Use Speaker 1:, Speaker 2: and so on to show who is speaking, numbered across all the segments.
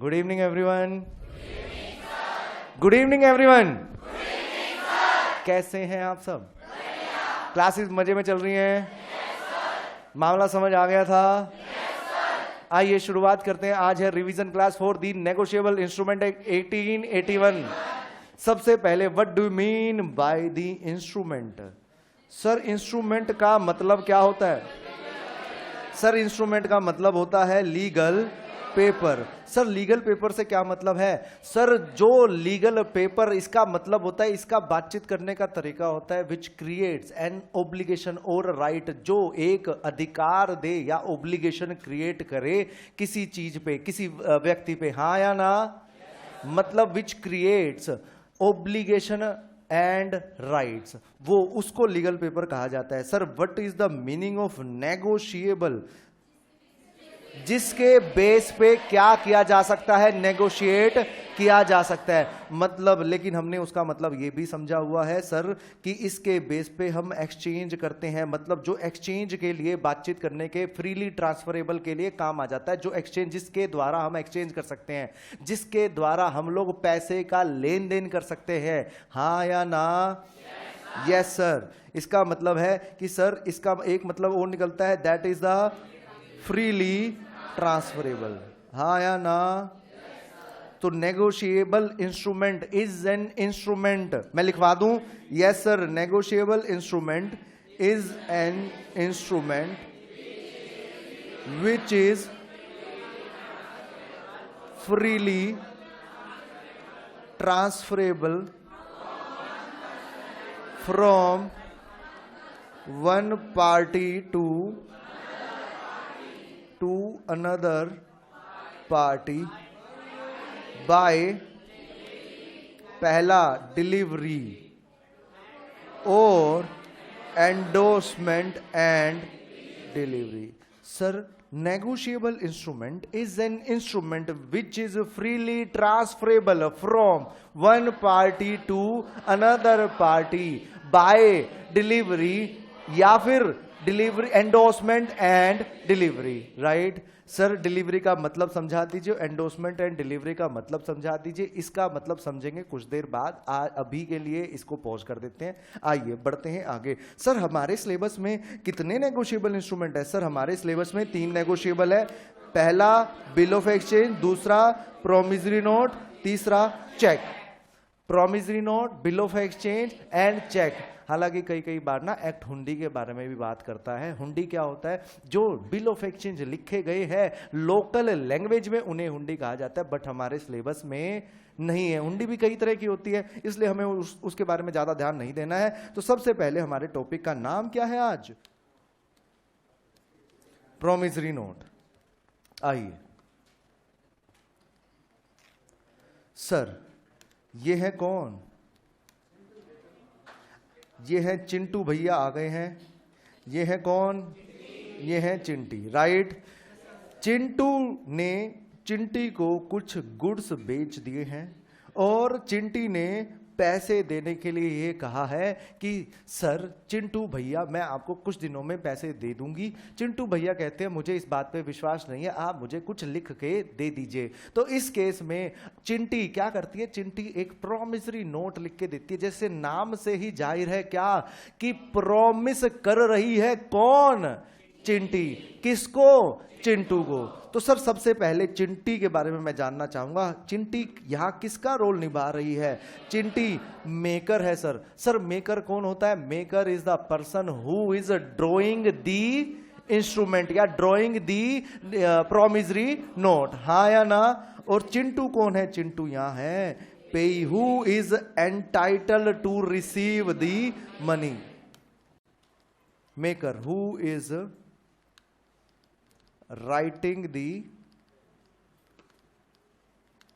Speaker 1: Good evening everyone. Good evening everyone. कैसे हैं आप सब? क्लासेस मजे में चल रही हैं? मामला समझ आ गया था? आइए शुरुआत करते हैं। आज है revision class for the negotiable instrument 1881। सबसे पहले what do you mean by the instrument? Sir instrument का मतलब क्या होता है? सर इंस्ट्रूमेंट का मतलब होता है legal paper. Sir legal paper से क्या मतलब है? सर जो लीगल पेपर, इसका मतलब होता है, इसका बातचीत करने का तरीका होता है विच क्रिएट्स एन ओब्लिगेशन और राइट, जो एक अधिकार दे या ओब्लिगेशन क्रिएट करे किसी चीज पे, किसी व्यक्ति पे। हाँ या ना? मतलब which creates obligation and rights, वो उसको लीगल पेपर कहा जाता है। Sir what is the meaning of negotiable? जिसके बेस पे क्या किया जा सकता है? नेगोशिएट किया जा सकता है। मतलब, लेकिन हमने उसका मतलब ये भी समझा हुआ है सर कि इसके बेस पे हम एक्सचेंज करते हैं। मतलब जो एक्सचेंज के लिए, बातचीत करने के, फ्रीली ट्रांसफरेबल के लिए काम आ जाता है। जो एक्सचेंज, जिसके द्वारा हम एक्सचेंज कर सकते हैं, जिसके द्वारा हम लोग पैसे का लेन देन कर सकते हैं। हाँ या ना? Yes sir. इसका मतलब है कि सर इसका एक मतलब और निकलता है, that is the freely transferable. हाँ या ना? तो negotiable instrument is an instrument, मैं लिखवा दूं? Yes sir, negotiable instrument is an instrument which is freely transferable from one party to another party by पहला डिलीवरी और endorsement and delivery. Sir negotiable instrument is an instrument which is freely transferable from one party to another party by delivery या फिर delivery, endorsement and delivery. Right sir, delivery का मतलब समझा दीजिए, endorsement and delivery का मतलब समझा दीजिए। इसका मतलब समझेंगे कुछ देर बाद। अभी के लिए इसको पॉज कर देते हैं। आइए बढ़ते हैं आगे। सर हमारे सिलेबस में कितने नेगोशिएबल इंस्ट्रूमेंट है? सर हमारे सिलेबस में 3 नेगोशिएबल है। पहला बिल ऑफ एक्सचेंज, दूसरा प्रोमिसरी नोट, तीसरा cheque. Promissory note, bill of exchange and cheque. हालांकि कई बार ना एक्ट हुंडी के बारे में भी बात करता है। हुंडी क्या होता है? जो बिल ऑफ एक्सचेंज लिखे गए हैं लोकल लैंग्वेज में, उन्हें हुंडी कहा जाता है। बट हमारे सिलेबस में नहीं है। हुंडी भी कई तरह की होती है, इसलिए हमें उसके बारे में ज्यादा ध्यान नहीं देना है। तो सबसे पहले हमारे टॉपिक का नाम क्या है आज? Promissory note. आइए सर, ये है कौन? ये है चिंटू भैया आ गए हैं। ये है कौन? ये है चिंटी। राइट। चिंटू ने चिंटी को कुछ गुड्स बेच दिए हैं और चिंटी ने पैसे देने के लिए ये कहा है कि सर चिंटू भैया मैं आपको कुछ दिनों में पैसे दे दूंगी। चिंटू भैया कहते हैं मुझे इस बात पे विश्वास नहीं है, आप मुझे कुछ लिख के दे दीजिए। तो इस केस में चिंटी क्या करती है? चिंटी एक प्रॉमिसरी नोट लिख के देती है। जैसे नाम से ही जाहिर है क्या कि प्रॉमिस कर रही है कौन? चिंटी। किसको? चिंटू को। तो सर सबसे पहले चिंटी के बारे में मैं जानना चाहूंगा। चिंटी यहां किसका रोल निभा रही है? चिंटी मेकर है सर। सर मेकर कौन होता है? Maker is the person who is drawing the instrument या ड्रॉइंग दी प्रॉमिसरी नोट। हाँ या ना? और चिंटू कौन है? चिंटू यहां है payee, who is entitled to receive the money. Maker who is writing the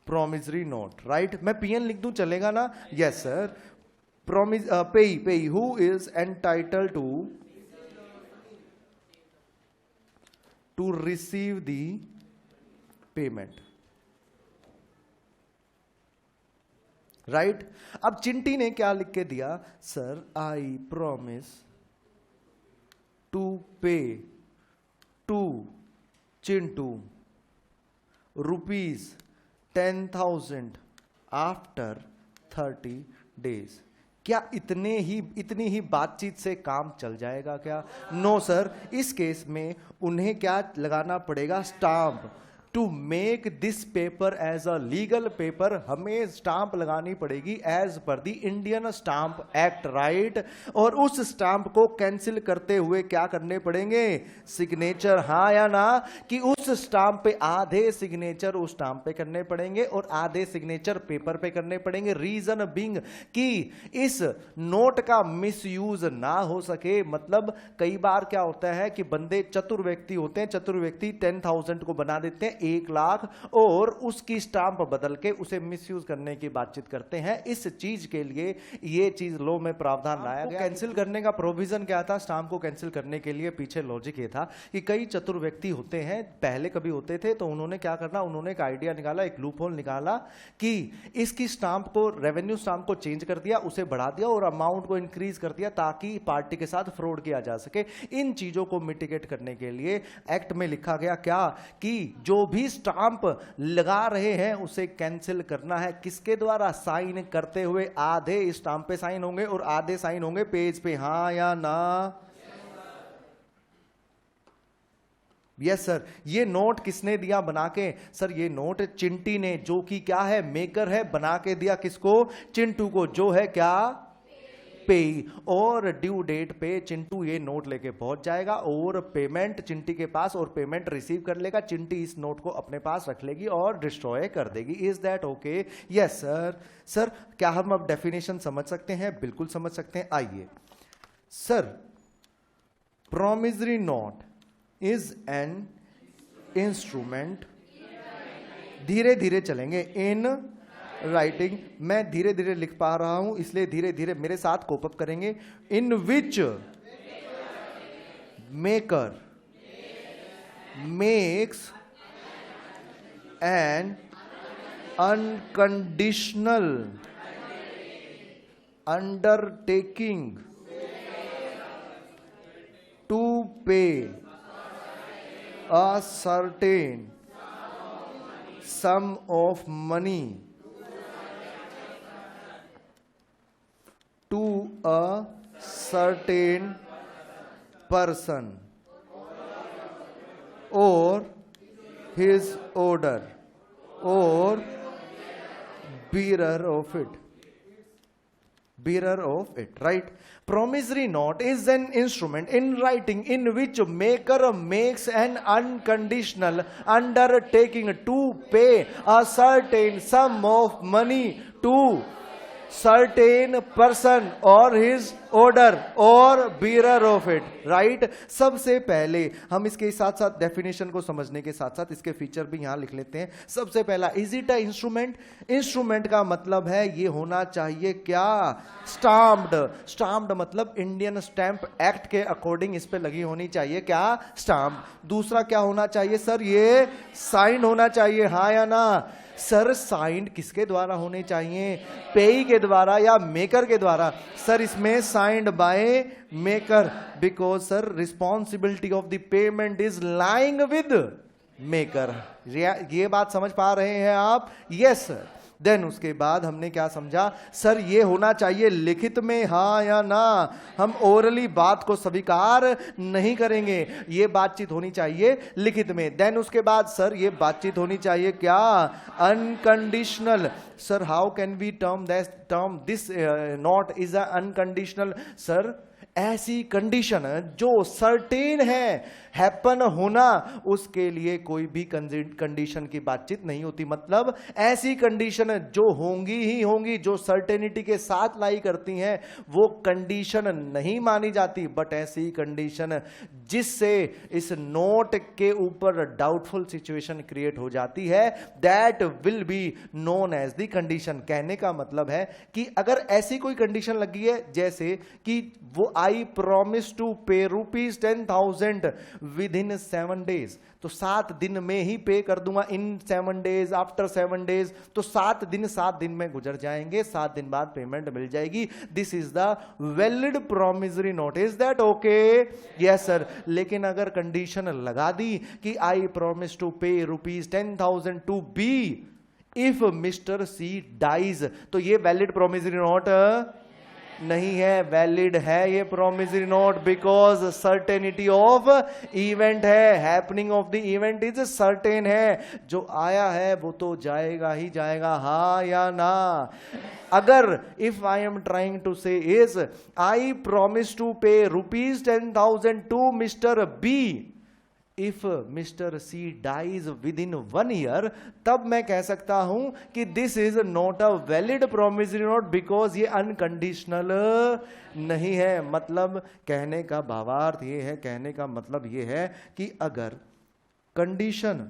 Speaker 1: promissory note. Right, मैं पीएन लिख दूं चलेगा ना? Yes sir. Promise payee who is entitled to receive the payment. Right. अब चिंटी ने क्या लिख के दिया? Sir I promise to pay to Chintu rupees 10,000 after 30 days. क्या इतनी ही बातचीत से काम चल जाएगा क्या? नो सर, इस केस में उन्हें क्या लगाना पड़ेगा? Stamp. To make this paper as a legal paper हमें स्टाम्प लगानी पड़ेगी as per the Indian stamp act, right. और उस स्टाम्प को कैंसिल करते हुए क्या करने पड़ेंगे? सिग्नेचर, हाँ या ना? कि उस स्टाम्प पे आधे सिग्नेचर उस स्टाम्प पे करने पड़ेंगे और आधे सिग्नेचर पेपर पे करने पड़ेंगे। रीजन बिंग कि इस नोट का मिसयूज ना हो सके। मतलब कई बार क्या होता है कि बंदे चतुर व्यक्ति होते हैं, चतुर व्यक्ति 10,000 को बना देते हैं 1,00,000 और उसकी स्टाम्प बदल के उसे मिसयूज करने की बातचीत करते हैं। इस चीज के लिए ये चीज लॉ में प्रावधान लाया गया। कैंसिल करने का प्रोविजन क्या था? स्टाम्प को कैंसिल करने के लिए पीछे लॉजिक ये था कि कई चतुर व्यक्ति होते हैं, पहले कभी होते थे, तो उन्होंने क्या करना, उन्होंने एक आइडिया निकाला, एक लूप होल निकाला कि इसकी स्टाम्प को, रेवेन्यू स्टाम्प को चेंज कर दिया, उसे बढ़ा दिया और अमाउंट को इंक्रीज कर दिया ताकि पार्टी के साथ फ्रॉड किया जा सके। इन चीजों को मिटिगेट करने के लिए एक्ट में लिखा गया क्या कि जो भी स्टाम्प लगा रहे हैं उसे कैंसिल करना है। किसके द्वारा? साइन करते हुए। आधे स्टाम्प पे साइन होंगे और आधे साइन होंगे पेज पे, हाँ या ना? Yes sir. ये नोट किसने दिया बना के? सर ये नोट चिंटी ने, जो कि क्या है, मेकर है, बना के दिया किसको? चिंटू को, जो है क्या, पे। और ड्यू डेट पे चिंटू ये नोट लेके पहुंच जाएगा और पेमेंट चिंटी के पास, और पेमेंट रिसीव कर लेगा। चिंटी इस नोट को अपने पास रख लेगी और डिस्ट्रॉय कर देगी। Is that okay? Yes sir. Sir क्या हम अब डेफिनेशन समझ सकते हैं? बिल्कुल समझ सकते हैं। आइए sir, promissory note is an instrument, धीरे धीरे चलेंगे, इन राइटिंग। मैं धीरे धीरे लिख पा रहा हूं इसलिए धीरे धीरे मेरे साथ कोप अप करेंगे। In which maker makes an unconditional undertaking to pay a certain sum of money to a certain person or his order or bearer of it. Bearer of it, right? Promissory note is an instrument in writing in which maker makes an unconditional undertaking to pay a certain sum of money to certain person or his order or bearer of it, right? सबसे पहले हम इसके साथ साथ definition को समझने के साथ साथ इसके फीचर भी यहां लिख लेते हैं। सबसे पहला, is it a instrument? Instrument का मतलब है ये होना चाहिए क्या? स्टाम्प्ड। स्टाम्प्ड मतलब इंडियन स्टैंप एक्ट के अकॉर्डिंग इस पे लगी होनी चाहिए क्या? स्टाम्प। दूसरा क्या होना चाहिए सर? ये साइन होना चाहिए, हाँ या ना? सर साइंड किसके द्वारा होने चाहिए? पेई के द्वारा या मेकर के द्वारा? सर इसमें signed by maker, because sir responsibility of the payment is lying with maker. ये बात समझ पा रहे हैं आप? Yes sir. देन उसके बाद हमने क्या समझा? सर ये होना चाहिए लिखित में, हाँ या ना? हम ओरली बात को स्वीकार नहीं करेंगे, ये बातचीत होनी चाहिए लिखित में। देन उसके बाद सर ये बातचीत होनी चाहिए क्या? Unconditional. Sir how can we term this not is a unconditional? Sir ऐसी कंडीशन जो सर्टेन है हैपन होना, उसके लिए कोई भी कंडीशन की बातचीत नहीं होती। मतलब ऐसी कंडीशन जो होंगी ही होंगी, जो सर्टेनिटी के साथ लाई करती हैं, वो कंडीशन नहीं मानी जाती। बट ऐसी कंडीशन जिससे इस नोट के ऊपर डाउटफुल सिचुएशन क्रिएट हो जाती है, that will be known as the condition. कहने का मतलब है कि अगर ऐसी कोई कंडीशन लगी है, जैसे कि वो आई promise to pay ₹10,000 with in 7 days, तो 7 दिन में ही पे कर दूंगा। इन 7 days, आफ्टर 7 days, तो 7 दिन में गुजर जाएंगे, 7 दिन बाद पेमेंट मिल जाएगी। This is the valid promissory note. Is that okay? Yes sir. लेकिन अगर कंडीशन लगा दी कि आई promise to pay ₹10,000 to be if mister C dies, तो ये वैलिड प्रोमिसरी नोट नहीं है, वैलिड है ये promissory note, because certainty of event है, happening of the event is certain है, जो आया है वो तो जाएगा ही जाएगा, हाँ या ना। अगर if I am trying to say is I promise to pay ₹10,000 to mister B, if mister C dies within 1 year, तब मैं कह सकता हूं कि this is not a valid promissory note, because ये अनकंडीशनल नहीं है। मतलब कहने का भावार्थ ये है, कहने का मतलब ये है कि अगर कंडीशन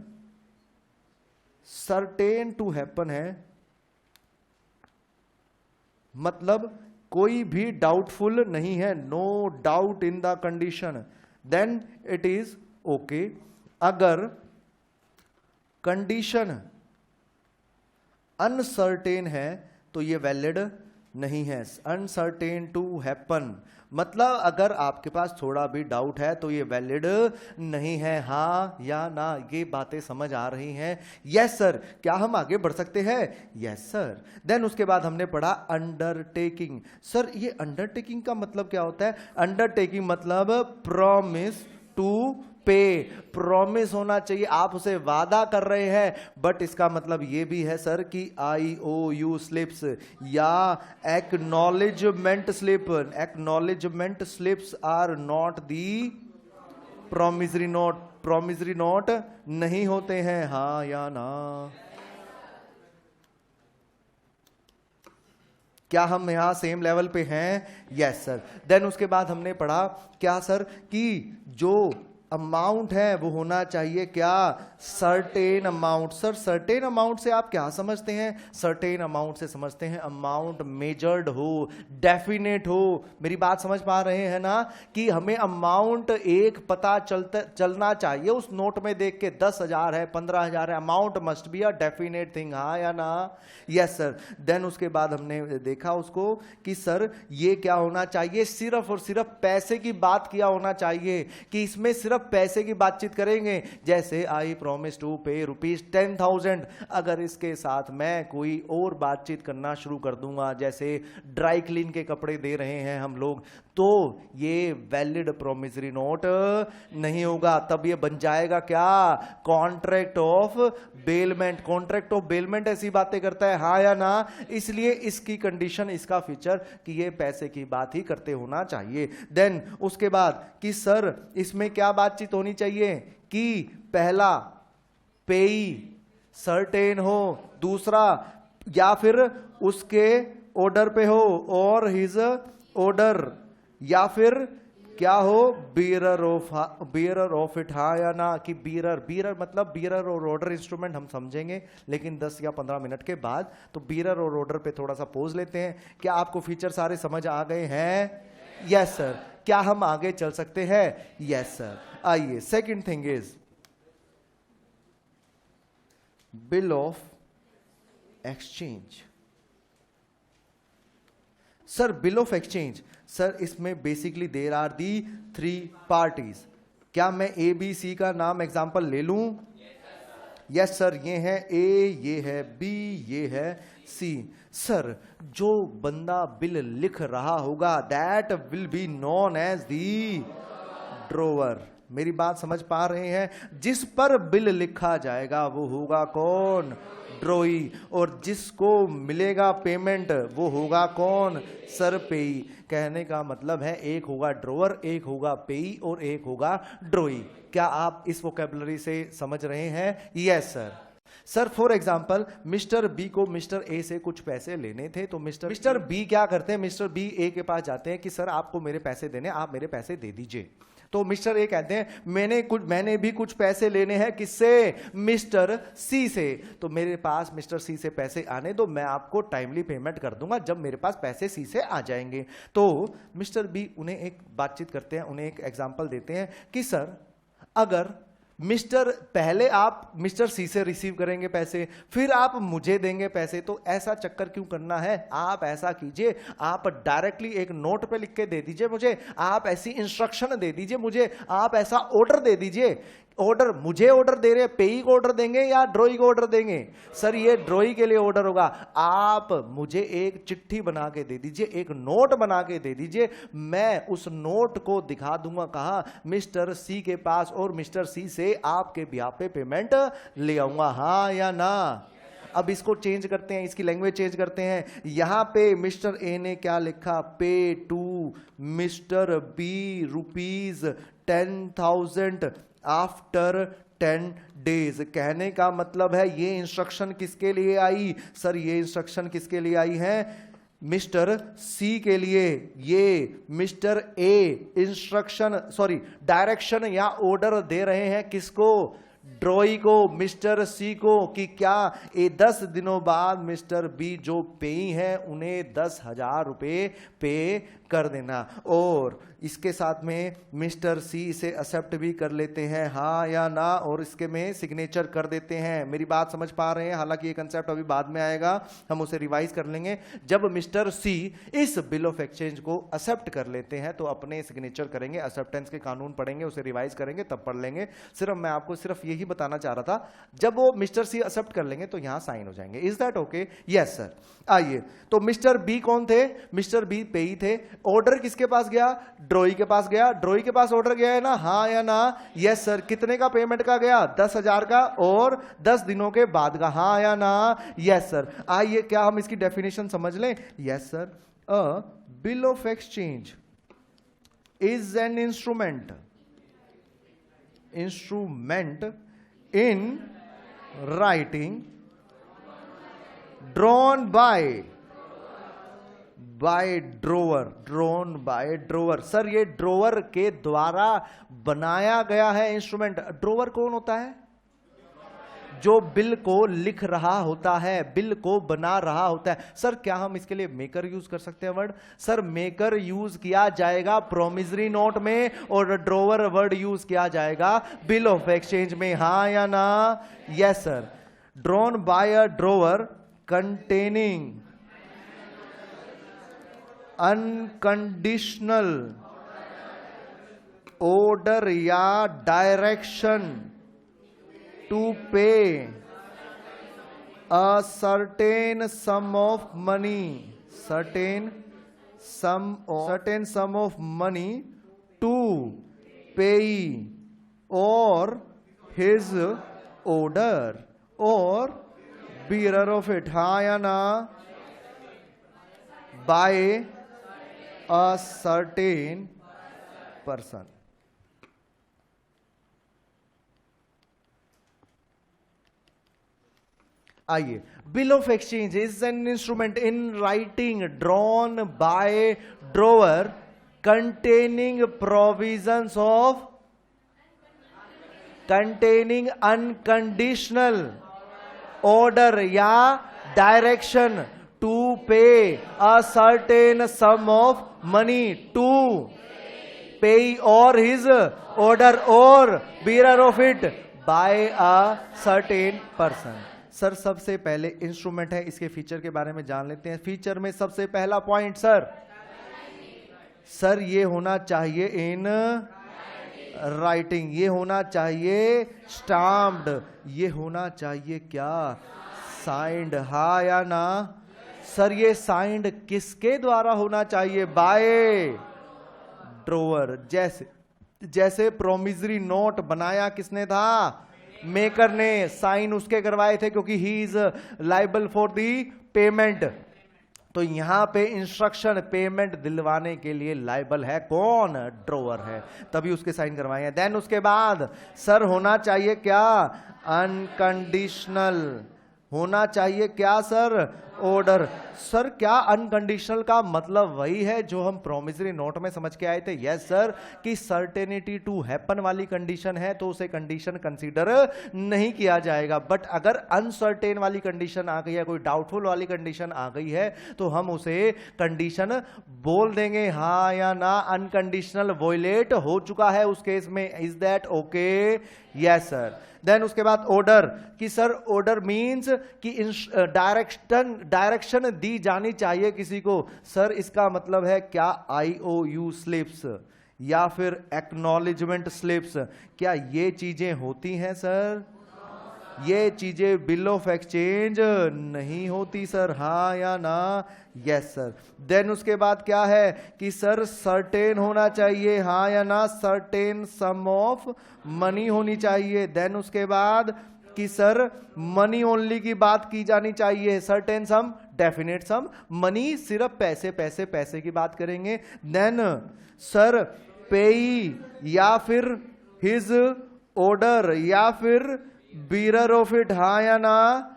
Speaker 1: सर्टेन टू हैपन है, मतलब कोई भी डाउटफुल नहीं है, no doubt in the condition, then it is okay. अगर कंडीशन अनसर्टेन है तो ये वैलिड नहीं है, अनसर्टेन टू हैपन, मतलब अगर आपके पास थोड़ा भी डाउट है तो ये वैलिड नहीं है, हाँ या ना। ये बातें समझ आ रही हैं? Yes sir. क्या हम आगे बढ़ सकते हैं? Yes sir. देन उसके बाद हमने पढ़ा अंडरटेकिंग। सर ये अंडरटेकिंग का मतलब क्या होता है? अंडरटेकिंग मतलब प्रॉमिस टू पे, प्रॉमिस होना चाहिए, आप उसे वादा कर रहे हैं, बट इसका मतलब ये भी है सर कि IOU स्लिप्स या acknowledgement slip, acknowledgement slips are not the promissory note, promissory note नहीं होते हैं, हाँ या ना। क्या हम यहां सेम लेवल पे हैं? Yes sir. देन उसके बाद हमने पढ़ा क्या सर कि जो अमाउंट है वो होना चाहिए क्या? Certain amount. Sir certain amount से आप क्या समझते हैं? सर्टेन अमाउंट से समझते हैं अमाउंट मेजर्ड हो, डेफिनेट हो। मेरी बात समझ पा रहे हैं ना कि हमें अमाउंट एक पता चलना चाहिए उस नोट में देख के, 10,000 है, 15,000 है, amount must be a definite thing, हाँ या ना? Yes sir. देन उसके बाद हमने देखा उसको कि सर ये क्या होना चाहिए? सिर्फ और सिर्फ पैसे की बात किया होना चाहिए, कि इसमें सिर्फ पैसे की बातचीत करेंगे, जैसे आई प्रॉमिस टू पे ₹10,000। अगर इसके साथ मैं कोई और बातचीत करना शुरू कर दूंगा, जैसे ड्राई क्लीन के कपड़े दे रहे हैं हम लोग, तो ये वैलिड प्रोमिसरी नोट नहीं होगा। तब ये बन जाएगा क्या? Contract of bailment. Contract of bailment ऐसी बातें करता है, हाँ या ना? इसलिए इसकी कंडीशन, इसका फीचर कि ये पैसे की बात ही करते होना चाहिए। देन उसके बाद कि सर इसमें क्या बातचीत होनी चाहिए? कि पहला पेई सर्टेन हो, दूसरा या फिर उसके ऑर्डर पे हो और हिज ऑर्डर, या फिर क्या हो? बीरर ऑफ इट, हाँ या ना? कि बीरर मतलब बीरर और ऑर्डर इंस्ट्रूमेंट हम समझेंगे लेकिन 10 या 15 मिनट के बाद। तो बीरर और ऑर्डर पे थोड़ा सा पोज लेते हैं। क्या आपको फीचर सारे समझ आ गए हैं? Yes sir. क्या हम आगे चल सकते हैं? Yes sir. आइए, second thing is bill of exchange. Sir bill of exchange, sir इसमें basically there are the 3 parties. क्या मैं ABC का नाम एग्जांपल ले लूं? Yes sir. ये है A, ये है B, ये है C। सर जो बंदा बिल लिख रहा होगा that will be known as the drawer. मेरी बात समझ पा रहे हैं? जिस पर बिल लिखा जाएगा वो होगा कौन? ड्रोई। और जिसको मिलेगा पेमेंट वो होगा कौन? सर पेई। कहने का मतलब है एक होगा ड्रोवर, एक होगा पेई और एक होगा ड्रोई। क्या आप इस वोकैबुलरी से समझ रहे हैं? Yes sir. Sir for example mister B को मिस्टर ए से कुछ पैसे लेने थे, तो मिस्टर बी क्या करते हैं? मिस्टर बी ए के पास जाते हैं कि सर आपको मेरे पैसे देने, आप मेरे पैसे दे दीजिए। तो मिस्टर ए कहते हैं मैंने भी कुछ पैसे लेने हैं, किससे? मिस्टर सी से। तो मेरे पास मिस्टर सी से पैसे आने दो, मैं आपको टाइमली पेमेंट कर दूंगा जब मेरे पास पैसे सी से आ जाएंगे। तो मिस्टर बी उन्हें एक बातचीत करते हैं, उन्हें एक एग्जांपल देते हैं कि सर अगर मिस्टर, पहले आप मिस्टर सी से रिसीव करेंगे पैसे, फिर आप मुझे देंगे पैसे, तो ऐसा चक्कर क्यों करना है? आप ऐसा कीजिए, आप डायरेक्टली एक नोट पे लिख के दे दीजिए मुझे, आप ऐसी इंस्ट्रक्शन दे दीजिए मुझे, आप ऐसा ऑर्डर दे दीजिए। ऑर्डर मुझे ऑर्डर दे रहे हैं, पेई को ऑर्डर देंगे या ड्रॉई को ऑर्डर देंगे? सर ये ड्रॉई के लिए ऑर्डर होगा। आप मुझे एक चिट्ठी बना के दे दीजिए, एक नोट बना के दे दीजिए, मैं उस नोट को दिखा दूंगा कहा मिस्टर सी के पास, और मिस्टर सी से आपके ब्याह पे पेमेंट ले आऊंगा। हाँ या ना? अब इसको चेंज करते हैं, इसकी लैंग्वेज चेंज करते हैं। यहां पे मिस्टर ए ने क्या लिखा? Pay to mister B ₹10,000 after 10 days. कहने का मतलब है ये इंस्ट्रक्शन किसके लिए आई? सर ये इंस्ट्रक्शन किसके लिए आई है? मिस्टर सी के लिए। ये मिस्टर ए इंस्ट्रक्शन डायरेक्शन या ऑर्डर दे रहे हैं किसको? ड्रॉई को, मिस्टर सी को, कि क्या ये 10 दिनों बाद मिस्टर बी जो पेई हैं उन्हें 10,000 रुपये पे कर देना। और इसके साथ में मिस्टर सी इसे एक्सेप्ट भी कर लेते हैं, हाँ या ना, और इसके में सिग्नेचर कर देते हैं। मेरी बात समझ पा रहे हैं? हालांकि ये कंसेप्ट अभी बाद में आएगा, हम उसे रिवाइज कर लेंगे। जब मिस्टर सी इस बिल ऑफ एक्सचेंज को एक्सेप्ट कर लेते हैं तो अपने सिग्नेचर करेंगे, एक्सेप्टेंस के कानून पढ़ेंगे, उसे रिवाइज करेंगे, तब पढ़ लेंगे। सिर्फ मैं आपको सिर्फ यही बताना चाह रहा था, जब वो मिस्टर सी एक्सेप्ट कर लेंगे तो यहां साइन हो जाएंगे। Is that okay? Yes sir. आइए, तो मिस्टर बी कौन थे? मिस्टर बी पेई थे। ऑर्डर किसके पास गया? ड्रॉई के पास गया। ड्रॉई के पास ऑर्डर गया है ना? हाँ या ना? Yes sir. कितने का पेमेंट का गया? 10,000 का, और 10 दिनों के बाद का। हाँ या ना? Yes sir. आइए, क्या हम इसकी डेफिनेशन समझ लें? Yes sir. A bill of exchange is an instrument in writing drawn by drawer. Sir ये ड्रोवर के द्वारा बनाया गया है इंस्ट्रूमेंट। ड्रोवर कौन होता है? जो बिल को लिख रहा होता है, बिल को बना रहा होता है। सर क्या हम इसके लिए मेकर यूज कर सकते हैं वर्ड? सर मेकर यूज किया जाएगा प्रोमिसरी नोट में, और ड्रोवर वर्ड यूज किया जाएगा बिल ऑफ एक्सचेंज में। हाँ या ना? Yes sir. Drawn by a drawer containing unconditional order या direction to pay a certain sum of money to pay or his order or bearer of it, हाँ या ना? by a certain person। आइए, bill of exchange is an instrument in writing drawn by drawer containing provisions of containing unconditional order या direction to pay a certain sum of money to pay और his order और bearer of it by a certain person. Sir सबसे पहले instrument है, इसके feature के बारे में जान लेते हैं। फीचर में सबसे पहला पॉइंट सर ये होना चाहिए इन राइटिंग, ये होना चाहिए स्टाम्प्ड, ये होना चाहिए क्या? साइंड। हाँ या ना? सर ये साइंड किसके द्वारा होना चाहिए? By drawer. जैसे प्रोमिसरी नोट बनाया किसने था? मेकर ने। साइन उसके करवाए थे क्योंकि he is liable for the payment. तो यहां पे इंस्ट्रक्शन पेमेंट दिलवाने के लिए लाइबल है कौन? ड्रोवर है, तभी उसके साइन करवाए हैं। देन उसके बाद सर होना चाहिए क्या? अनकंडीशनल। होना चाहिए क्या सर? ऑर्डर। सर क्या अनकंडीशनल का मतलब वही है जो हम प्रोमिसरी नोट में समझ के आए थे? यस सर, कि सर्टेनिटी टू हैपन वाली कंडीशन है तो उसे कंडीशन कंसीडर नहीं किया जाएगा। बट अगर अनसर्टेन वाली कंडीशन आ गई है, कोई डाउटफुल वाली कंडीशन आ गई है, तो हम उसे कंडीशन बोल देंगे, हाँ या ना, अनकंडीशनल वोलेट हो चुका है उस केस में। Is that okay? Yes sir. Then उसके बाद ऑर्डर, कि सर ऑर्डर मींस कि डायरेक्शन दी जानी चाहिए किसी को। सर इसका मतलब है क्या IOU स्लिप्स या फिर एक्नॉलेजमेंट स्लिप्स, क्या ये चीजें होती हैं सर? ये चीजें बिल ऑफ एक्सचेंज नहीं होती सर, हाँ या ना? Yes sir. देन उसके बाद क्या है कि सर सर्टेन होना चाहिए, हाँ या ना? सर्टेन सम ऑफ मनी होनी चाहिए। देन उसके बाद कि सर मनी ओनली की बात की जानी चाहिए, सर्टेन सम, डेफिनेट सम, मनी सिर्फ पैसे पैसे पैसे की बात करेंगे। देन सर पेई या फिर हिज ऑर्डर या फिर बीरर ऑफ इट, हाँ या ना?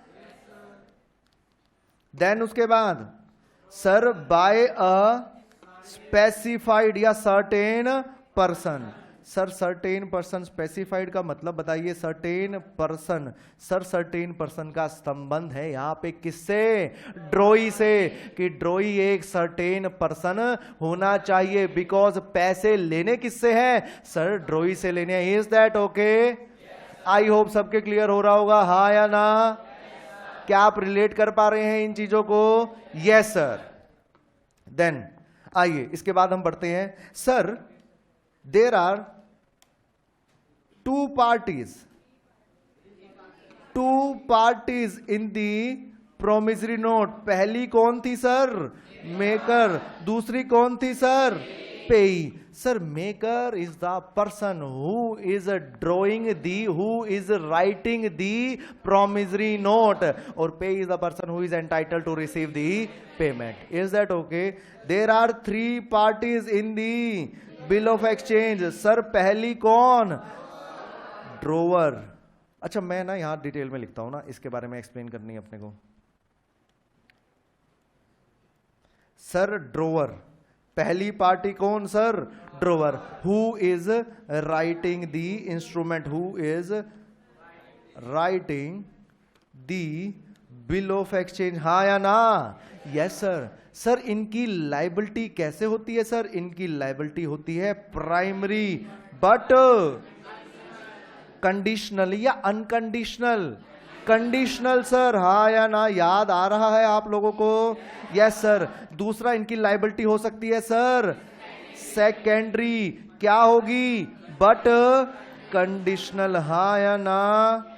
Speaker 1: देन उसके बाद सर बाय अ स्पेसिफाइड या certain person. Sir certain person, specified का मतलब बताइए? Certain person, sir certain person का संबंध है यहां पे किससे? ड्रॉई से, कि ड्रॉई एक सर्टेन पर्सन होना चाहिए, बिकॉज पैसे लेने किससे हैं? सर ड्रॉई से लेने हैं। Is that okay? I hope सबके क्लियर हो रहा होगा, हाँ या ना? क्या आप रिलेट कर पा रहे हैं इन चीजों को? Yes sir. देन आइए इसके बाद हम बढ़ते हैं। Sir there are two parties in the promissory note. पहली कौन थी सर? मेकर। दूसरी कौन थी sir? Payee. Sir maker is the person who is drawing the, who is writing the promissory note, और payee is the person who is entitled to receive the payment. Is that okay? There are 3 parties in the bill of exchange. Sir पहली कौन? Drawer. अच्छा मैं ना यहां detail में लिखता हूं ना, इसके बारे में एक्सप्लेन करनी है अपने को। सर ड्रोवर, पहली पार्टी कौन sir? Drawer. Who is writing the instrument, who is writing the bill of exchange, हाँ या ना? Yes sir. सर इनकी लाइबिलिटी कैसे होती है सर? इनकी लाइबिलिटी होती है प्राइमरी, बट कंडीशनल या अनकंडीशनल? कंडीशनल सर, हाँ या ना? याद आ रहा है आप लोगों को? Yes sir. दूसरा इनकी लाइबिलिटी हो सकती है सर सेकेंडरी, क्या होगी? बट कंडीशनल, हाँ या ना?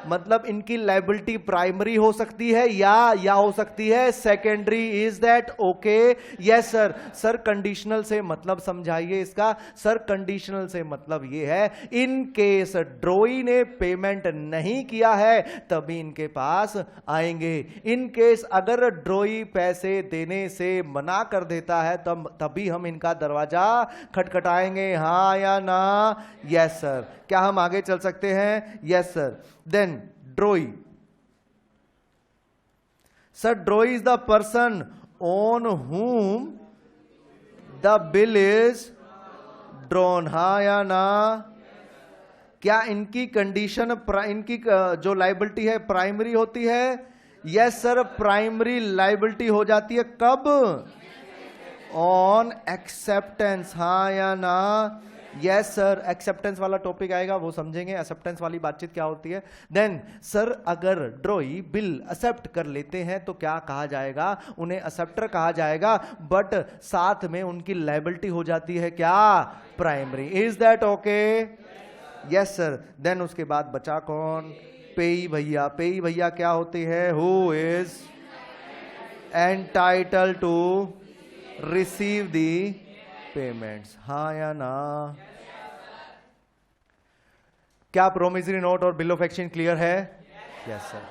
Speaker 1: मतलब इनकी लाइबिलिटी प्राइमरी हो सकती है या हो सकती है secondary. Is that okay? Yes sir. Sir conditional से मतलब समझाइए इसका। सर कंडीशनल से मतलब ये है इन केस ड्रॉई ने पेमेंट नहीं किया है तभी इनके पास आएंगे। इन केस अगर ड्रॉई पैसे देने से मना कर देता है तभी हम इनका दरवाजा खटखटाएंगे, हाँ या ना? Yes sir. क्या हम आगे चल सकते हैं? Yes sir. Then drawee, sir drawee is the person on whom the bill is drawn, हाँ या ना? क्या इनकी कंडीशन, इनकी जो लाइबिलिटी है प्राइमरी होती है? यस सर, प्राइमरी लाइबिलिटी हो जाती है कब? ऑन एक्सेप्टेंस, हाँ या ना? Yes sir. एक्सेप्टेंस वाला टॉपिक आएगा, वो समझेंगे एक्सेप्टेंस वाली बातचीत क्या होती है। देन सर अगर ड्रॉई बिल एक्सेप्ट कर लेते हैं तो क्या कहा जाएगा? उन्हें एक्सेप्टर कहा जाएगा, बट साथ में उनकी लायबिलिटी हो जाती है क्या? Primary. Is that okay? Yes sir. Then उसके बाद बचा कौन? पेई भैया। पेई भैया क्या होते हैं? Who is entitled to receive the payments, हाँ या ना? क्या प्रोमिसरी नोट और बिल ऑफ एक्सचेंज क्लियर है? Yes sir.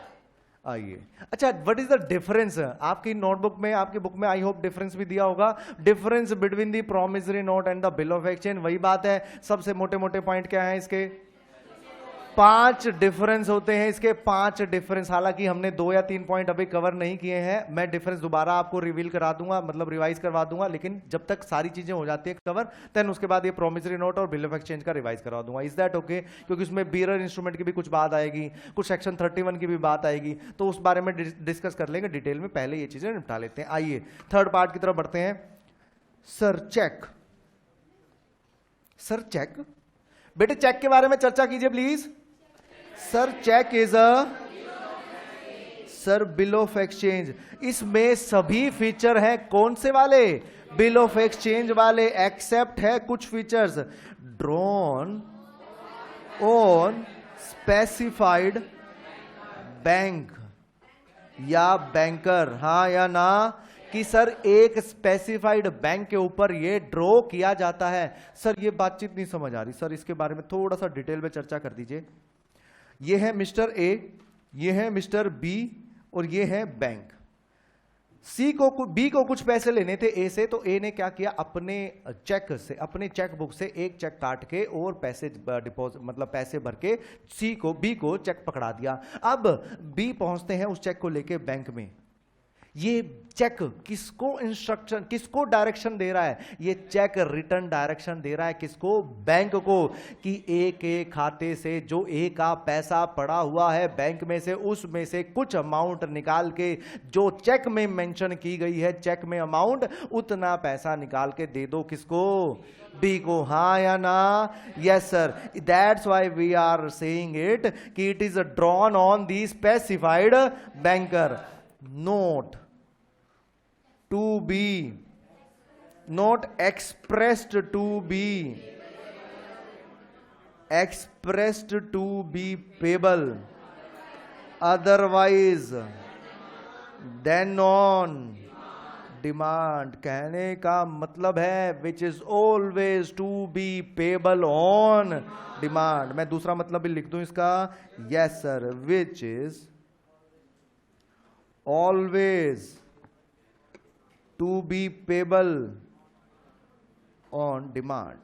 Speaker 1: आइए, अच्छा व्हाट इज द डिफरेंस? आपकी नोटबुक में, आपकी बुक में आई होप डिफरेंस भी दिया होगा। Difference between the promissory note and the bill of exchange, वही बात है। सबसे मोटे मोटे पॉइंट क्या है इसके? 5 डिफरेंस होते हैं इसके, 5 डिफरेंस। हालांकि हमने 2 या 3 पॉइंट अभी कवर नहीं किए हैं, मैं डिफरेंस दोबारा आपको रिवील करा दूंगा, मतलब रिवाइज करवा दूंगा, लेकिन जब तक सारी चीजें हो जाती है कवर, देन उसके बाद ये प्रॉमिसरी नोट और बिल ऑफ एक्सचेंज का रिवाइज करवा दूंगा। Is that okay? क्योंकि उसमें बीरर इंस्ट्रूमेंट की भी कुछ बात आएगी, कुछ सेक्शन 31 की भी बात आएगी, तो उस बारे में डिस्कस कर लेंगे डिटेल में, पहले ये चीजें निपटा लेते हैं। आइए थर्ड पार्ट की तरफ बढ़ते हैं। सर चेक, सर चेक, बेटे चेक के बारे में चर्चा कीजिए please. Sir cheque is a, sir bill of exchange, इसमें सभी फीचर हैं कौन से वाले? बिल ऑफ एक्सचेंज वाले, एक्सेप्ट है कुछ features, drawn on specified bank या बैंकर, हां या ना, कि सर एक स्पेसिफाइड बैंक के ऊपर ये ड्रॉ किया जाता है। सर ये बातचीत नहीं समझ आ रही सर, इसके बारे में थोड़ा सा डिटेल में चर्चा कर दीजिए। ये है मिस्टर ए, ये है मिस्टर बी और ये है बैंक। सी को, बी को कुछ पैसे लेने थे ए से, तो ए ने क्या किया, अपने चेक से, अपने चेक बुक से एक चेक काट के और पैसे डिपॉजिट, मतलब पैसे भर के सी को, बी को चेक पकड़ा दिया। अब बी पहुंचते हैं उस चेक को लेके बैंक में। ये चेक किसको इंस्ट्रक्शन, किसको डायरेक्शन दे रहा है? ये चेक रिटर्न डायरेक्शन दे रहा है किसको? बैंक को, कि एक एक खाते से जो ए का पैसा पड़ा हुआ है बैंक में से, उसमें से कुछ अमाउंट निकाल के, जो चेक में मेंशन की गई है चेक में अमाउंट, उतना पैसा निकाल के दे दो किसको? बी को, हां या ना? Yes sir, that's why we are saying it कि it is drawn on the specified banker. Note to be, not expressed to be, expressed to be payable otherwise than on demand। कहने का मतलब है which is always to be payable on demand। मैं दूसरा मतलब भी लिख दूं इसका, yes sir, which is always to be payable on demand।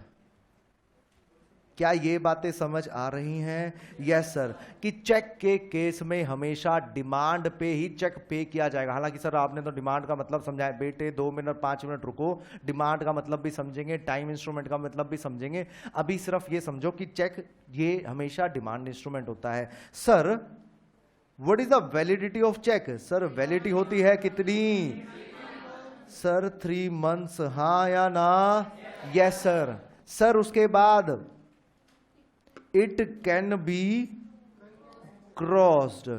Speaker 1: क्या ये बातें समझ आ रही हैं? यस सर, कि चेक के केस में हमेशा डिमांड पे ही चेक पे किया जाएगा। हालांकि सर आपने तो डिमांड का मतलब समझाया, बेटे 2 मिनट 5 मिनट रुको, डिमांड का मतलब भी समझेंगे, टाइम इंस्ट्रूमेंट का मतलब भी समझेंगे। अभी सिर्फ ये समझो कि चेक ये हमेशा डिमांड इंस्ट्रूमेंट होता है। Sir what is the validity of cheque? Sir validity होती है कितनी? सर 3 months, हां या ना? Yes sir. सर उसके बाद it can be crossed.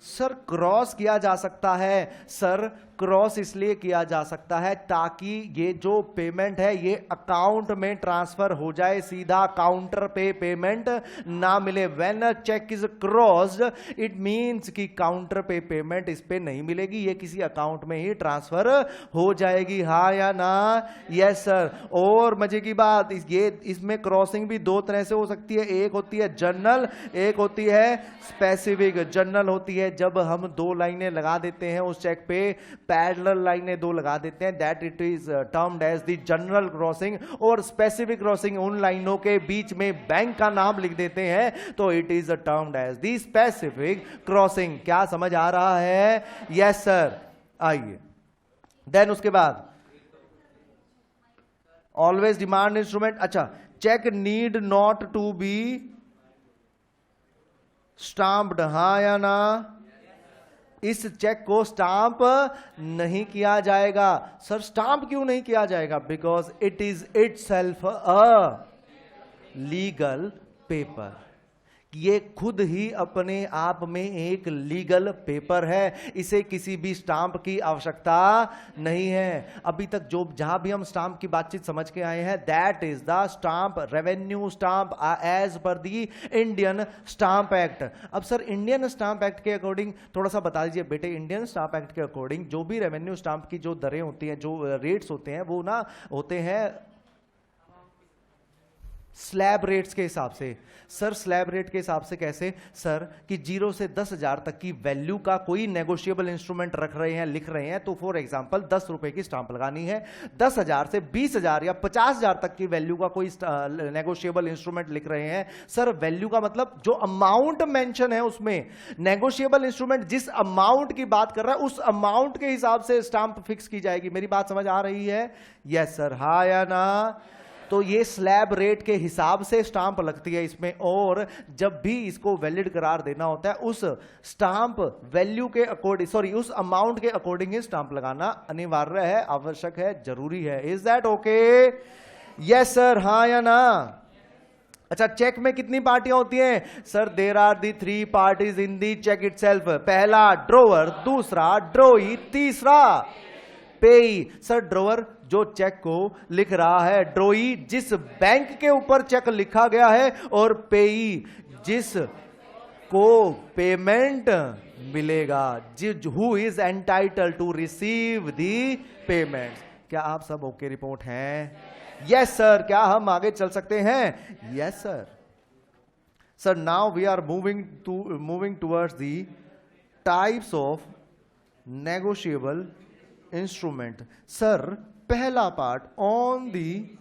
Speaker 1: Sir cross किया जा सकता है। सर क्रॉस इसलिए किया जा सकता है ताकि ये जो पेमेंट है ये अकाउंट में ट्रांसफर हो जाए, सीधा काउंटर पे पेमेंट ना मिले। When a cheque is crossed it means कि काउंटर पे पेमेंट इस पे नहीं मिलेगी, ये किसी अकाउंट में ही ट्रांसफर हो जाएगी। हाँ या ना? Yes sir. और मजे की बात, ये इसमें क्रॉसिंग भी 2 तरह से हो सकती है, एक होती है जनरल, एक होती है स्पेसिफिक। जनरल होती है जब हम 2 लाइनें लगा देते हैं उस चेक पे, पैरेलल लाइनें 2 लगा देते हैं, that it is termed as the general crossing. और स्पेसिफिक क्रॉसिंग, उन लाइनों के बीच में बैंक का नाम लिख देते हैं, तो it is termed as the specific crossing. क्या समझ आ रहा है? Yes sir. आइए देन उसके बाद ऑलवेज डिमांड इंस्ट्रूमेंट। अच्छा, cheque need not to be stamped, हां या ना? इस चेक को स्टाम्प नहीं किया जाएगा। सर स्टाम्प क्यों नहीं किया जाएगा? Because it is itself a legal paper. ये खुद ही अपने आप में एक लीगल पेपर है, इसे किसी भी स्टाम्प की आवश्यकता नहीं है। अभी तक जो जहां भी हम स्टाम्प की बातचीत समझ के आए हैं, that is the stamp, revenue stamp as per the Indian stamp act. अब सर इंडियन स्टाम्प एक्ट के अकॉर्डिंग थोड़ा सा बता दीजिए बेटे, इंडियन स्टाम्प एक्ट के अकॉर्डिंग जो भी रेवेन्यू स्टाम्प की जो दरें होती हैं, जो रेट्स होते हैं, वो ना होते हैं स्लैब रेट्स के हिसाब से। सर स्लैब रेट के हिसाब से कैसे सर? कि 0 से 10,000 तक की वैल्यू का कोई नेगोशिएबल इंस्ट्रूमेंट रख रहे हैं, लिख रहे हैं, तो फॉर एग्जांपल 10 रुपए की स्टांप लगानी है। 10,000 से 20,000 या 50,000 तक की वैल्यू का कोई नेगोशिएबल इंस्ट्रूमेंट लिख रहे हैं। सर वैल्यू का मतलब जो अमाउंट मेंशन है उसमें, नेगोशिएबल इंस्ट्रूमेंट जिस अमाउंट की बात कर रहा है उस अमाउंट के हिसाब से स्टांप फिक्स की जाएगी। मेरी बात समझ आ रही है? यस सर, हाँ या ना? तो ये स्लैब रेट के हिसाब से स्टांप लगती है इसमें, और जब भी इसको वैलिड करार देना होता है उस स्टांप वैल्यू के अकॉर्डिंग, सॉरी उस अमाउंट के अकॉर्डिंग ही स्टांप लगाना अनिवार्य है, आवश्यक है, जरूरी है। Is that okay? Yes sir, हाँ या ना? अच्छा, चेक में कितनी पार्टियां होती हैं? Sir there are the 3 parties in the cheque itself. पहला ड्रोवर, दूसरा ड्रोई, तीसरा पेई। सर ड्रोवर जो चेक को लिख रहा है, ड्रोई जिस बैंक के ऊपर चेक लिखा गया है, और पेई जिस को पेमेंट मिलेगा, who is entitle to receive the payment. क्या आप सब ओके रिपोर्ट हैं? Yes sir. क्या हम आगे चल सकते हैं? Yes sir. Sir now we are moving towards the types of negotiable instrument. Sir पहला part, on the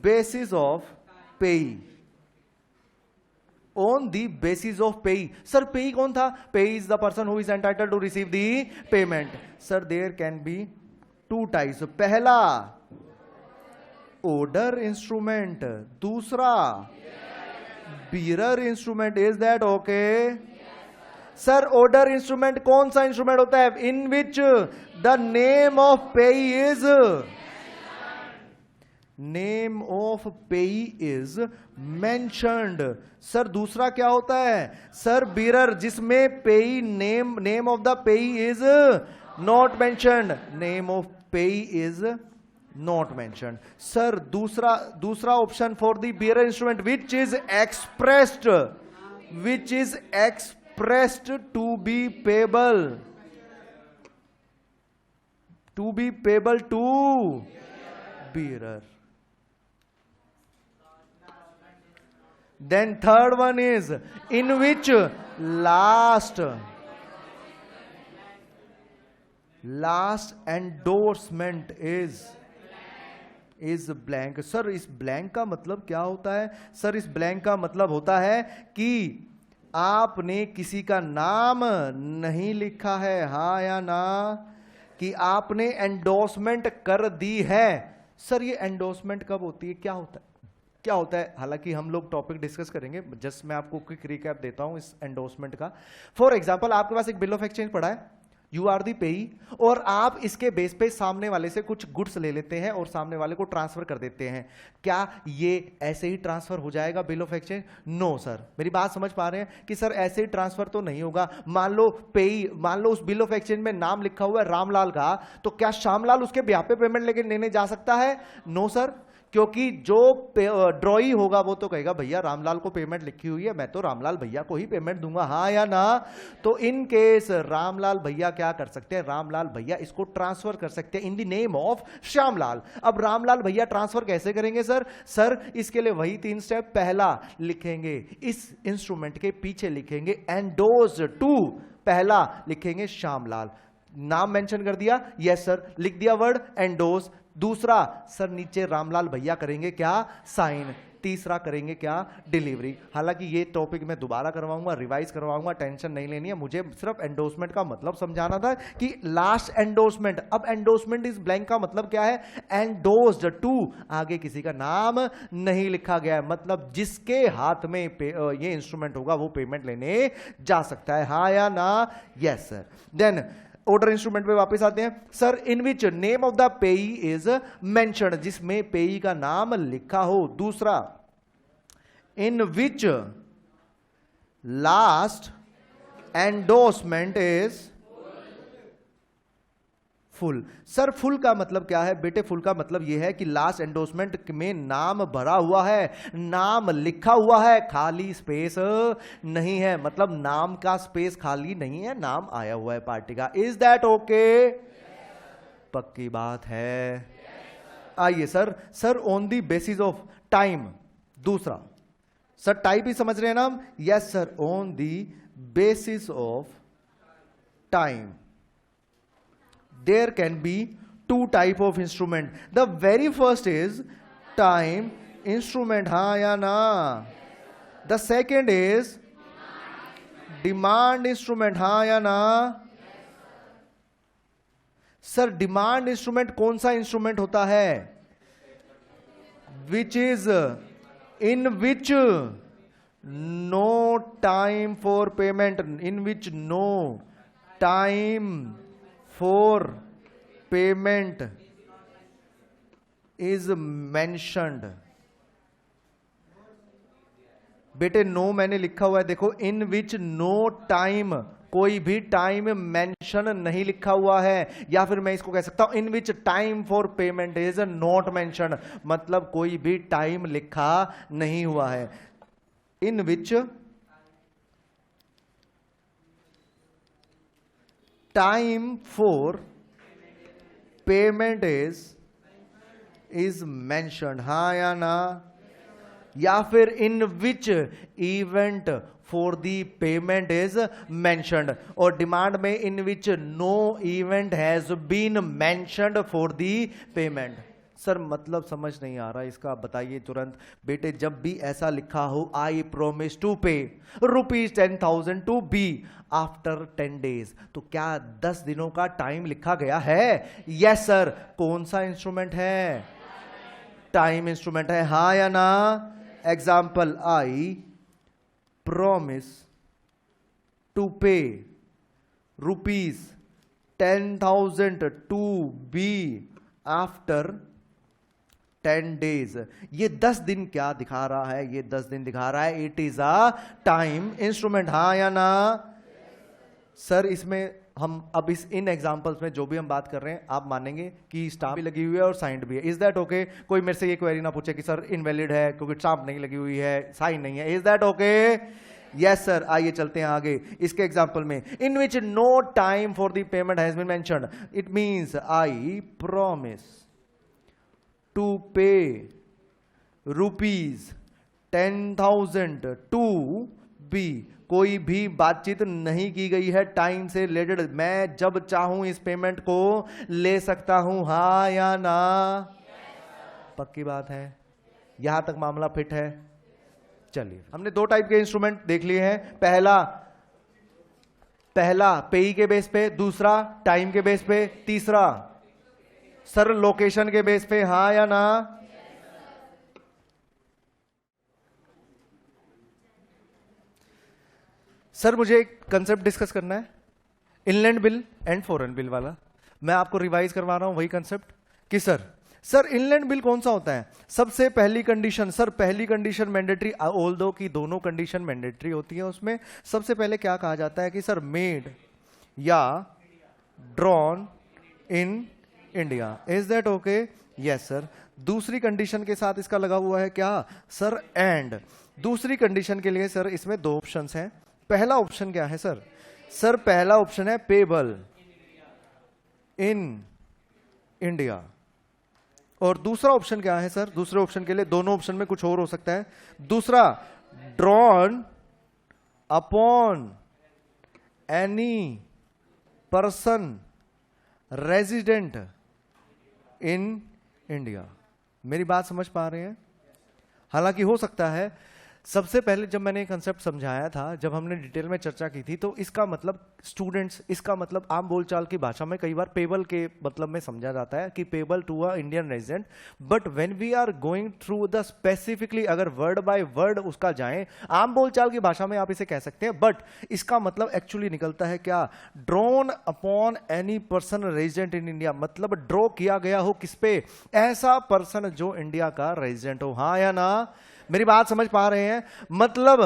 Speaker 1: basis of payee. On the basis of payee. Sir payee कौन था? Payee is the person who is entitled to receive the payment. Sir there can B 2 types. पहला order instrument, दूसरा bearer instrument. Is that okay? Sir order instrument कौन सा instrument होता है? In which the name of पेई is, name of पेई is mentioned. Sir दूसरा क्या होता है? सर बीरर, जिसमें पेई name of the payee is not mentioned, name of पेई इज नॉट मेंशन्ड। सर दूसरा option for the bearer instrument, which is expressed to be payable to bearer. Then third one is in which last endorsement is blank. Sir इस blank का मतलब क्या होता है? Sir इस blank का मतलब होता है कि आपने किसी का नाम नहीं लिखा है, हाँ या ना? कि आपने एंडोर्समेंट कर दी है। सर ये एंडोर्समेंट कब होती है, क्या होता है, क्या होता है? हालांकि हम लोग टॉपिक डिस्कस करेंगे, जस्ट मैं आपको क्विक रिकैप देता हूं इस एंडोर्समेंट का। फॉर एग्जांपल आपके पास एक बिल ऑफ एक्सचेंज पड़ा है, यू आर दी पेई, और आप इसके बेस पे सामने वाले से कुछ गुड्स ले लेते हैं और सामने वाले को ट्रांसफर कर देते हैं। क्या ये ऐसे ही ट्रांसफर हो जाएगा bill of exchange? No sir. मेरी बात समझ पा रहे हैं कि सर ऐसे ही ट्रांसफर तो नहीं होगा। मान लो उस बिल ऑफ एक्सचेंज में नाम लिखा हुआ है रामलाल का, तो क्या श्यामलाल उसके ब्याह पे पेमेंट लेने जा सकता है? नो सर, क्योंकि जो ड्रॉई होगा वो तो कहेगा भैया रामलाल को पेमेंट लिखी हुई है, मैं तो रामलाल भैया को ही पेमेंट दूंगा, हाँ या ना? तो इन केस रामलाल भैया क्या कर सकते हैं? रामलाल भैया इसको ट्रांसफर कर सकते हैं इन द नेम ऑफ श्यामलाल। अब रामलाल भैया ट्रांसफर कैसे करेंगे सर? सर इसके लिए वही 3 स्टेप। पहला लिखेंगे, इस इंस्ट्रूमेंट के पीछे लिखेंगे एंडोर्स्ड टू, पहला लिखेंगे श्यामलाल, नाम मेंशन कर दिया, यस सर, लिख दिया वर्ड एंडोर्स। दूसरा सर नीचे रामलाल भैया करेंगे क्या? साइन। तीसरा करेंगे क्या? डिलीवरी। हालांकि ये टॉपिक मैं दोबारा करवाऊंगा, रिवाइज करवाऊंगा, टेंशन नहीं लेनी है, मुझे सिर्फ एंडोर्समेंट का मतलब समझाना था कि लास्ट एंडोर्समेंट। अब एंडोर्समेंट इस ब्लैंक का मतलब क्या है? एंडोर्स्ड टू, आगे किसी का नाम नहीं लिखा गया है, मतलब जिसके हाथ में ये इंस्ट्रूमेंट होगा वो पेमेंट लेने जा सकता है, हाँ या ना? Yes sir. Then order instrument पे वापस आते हैं। Sir in which name of the payee is mentioned, जिसमें पेई का नाम लिखा हो। दूसरा in which last endorsement is full. Sir full का मतलब क्या है बेटे? फुल का मतलब यह है कि लास्ट एंडोर्समेंट में नाम भरा हुआ है, नाम लिखा हुआ है, खाली स्पेस नहीं है, मतलब नाम का स्पेस खाली नहीं है, नाम आया हुआ है पार्टी का। Is that okay? पक्की बात है। आइए sir on the basis of time, दूसरा सर टाइप ही समझ रहे हैं ना हम? Yes sir, on the basis of time there can be two type of instrument. The very first is time instrument, हाँ या ना? The second is demand instrument, हाँ या ना? सर डिमांड इंस्ट्रूमेंट कौन सा इंस्ट्रूमेंट होता है? Which is in which no time for payment, in which no time for payment is mentioned. बेटे नो मैंने लिखा हुआ है, देखो, इन विच नो टाइम, कोई भी टाइम मेंशन नहीं लिखा हुआ है. या फिर मैं इसको कह सकता हूं in which time for payment is not mention, मतलब कोई भी टाइम लिखा नहीं हुआ है. In which time for payment is mentioned, हाँ या ना? या फिर in which event for the payment is mentioned. और डिमांड में in which no event has been mentioned for the payment. Sir मतलब समझ नहीं आ रहा इसका, आप बताइए तुरंत. बेटे जब भी ऐसा लिखा हो I promise to pay ₹10,000 to be after 10 days, तो क्या 10 दिनों का टाइम लिखा गया है? Yes sir. कौन सा इंस्ट्रूमेंट है? टाइम इंस्ट्रूमेंट है, हाँ या ना? Example, I promise to pay ₹10,000 to B after 10 days. ये 10 दिन क्या दिखा रहा है? ये 10 दिन दिखा रहा है. It is a time instrument, हाँ या ना? सर इसमें हम अब इन एग्जांपल्स में जो भी हम बात कर रहे हैं, आप मानेंगे कि स्टाम्प भी लगी हुई है और साइंड भी है. Is that okay? कोई मेरे से ये क्वेरी ना पूछे कि सर इनवैलिड है क्योंकि स्टाम्प नहीं लगी हुई है, साइन नहीं है. Is that okay? Yes sir. आइए चलते हैं आगे. इसके एग्जांपल में, in which no time for the payment has been mentioned, it means I promise to pay ₹10,000 to B. कोई भी बातचीत नहीं की गई है टाइम से रिलेटेड. मैं जब चाहूं इस पेमेंट को ले सकता हूं, हाँ या ना? पक्की बात है? यहां तक मामला फिट है? चलिए, हमने 2 टाइप के इंस्ट्रूमेंट देख लिए हैं. पहला पेई के बेस पे, दूसरा टाइम के बेस पे, तीसरा सर लोकेशन के बेस पे, हाँ या ना? सर मुझे एक कंसेप्ट डिस्कस करना है, inland bill and foreign bill वाला. मैं आपको रिवाइज करवा रहा हूं वही कंसेप्ट कि सर इनलैंड बिल कौन सा होता है? सबसे पहली कंडीशन, सर पहली कंडीशन मैंडेटरी, ऑल्दो की दोनों कंडीशन मैंडेटरी होती है. उसमें सबसे पहले क्या कहा जाता है कि सर मेड या drawn in India. Is that okay? Yes sir. दूसरी कंडीशन के साथ इसका लगा हुआ है क्या सर? एंड. दूसरी कंडीशन के लिए सर इसमें 2 ऑप्शंस हैं. पहला ऑप्शन क्या है सर? सर पहला ऑप्शन है पेबल इन इंडिया. और दूसरा ऑप्शन क्या है सर? दूसरे ऑप्शन के लिए, दोनों ऑप्शन में कुछ और हो सकता है. दूसरा drawn upon any person resident in India. मेरी बात समझ पा रहे हैं? हालांकि हो सकता है सबसे पहले जब मैंने कंसेप्ट समझाया था, जब हमने डिटेल में चर्चा की थी, तो इसका मतलब स्टूडेंट्स, इसका मतलब आम बोलचाल की भाषा में कई बार पेबल के मतलब में समझा जाता है कि payable to a Indian resident. But when we are going through the specifically, अगर वर्ड बाय वर्ड उसका जाएं, आम बोलचाल की भाषा में आप इसे कह सकते हैं, बट इसका मतलब एक्चुअली निकलता है क्या? Drawn upon any person resident in India. मतलब ड्रॉ किया गया हो किस पे? ऐसा पर्सन जो इंडिया का रेजिडेंट हो, हाँ या ना? मेरी बात समझ पा रहे हैं? मतलब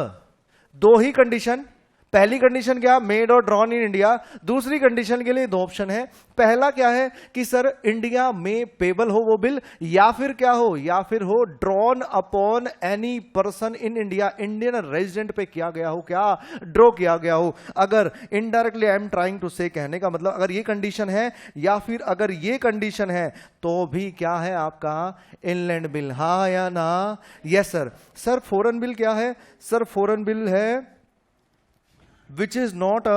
Speaker 1: 2 ही कंडीशन, पहली कंडीशन क्या, मेड और ड्रॉन इन इंडिया। दूसरी कंडीशन के लिए दो ऑप्शन है, पहला क्या है कि सर इंडिया में पेबल हो वो बिल, या फिर क्या हो, या फिर हो drawn upon any person in India, Indian resident पे किया गया हो, क्या ड्रॉ किया गया हो। अगर indirectly I am trying to say, कहने का मतलब अगर ये कंडीशन है या फिर अगर ये कंडीशन है तो भी क्या है आपका इनलैंड बिल, हाँ या ना। Yes sir. Sir foreign bill क्या है, सर फॉरेन बिल है which is not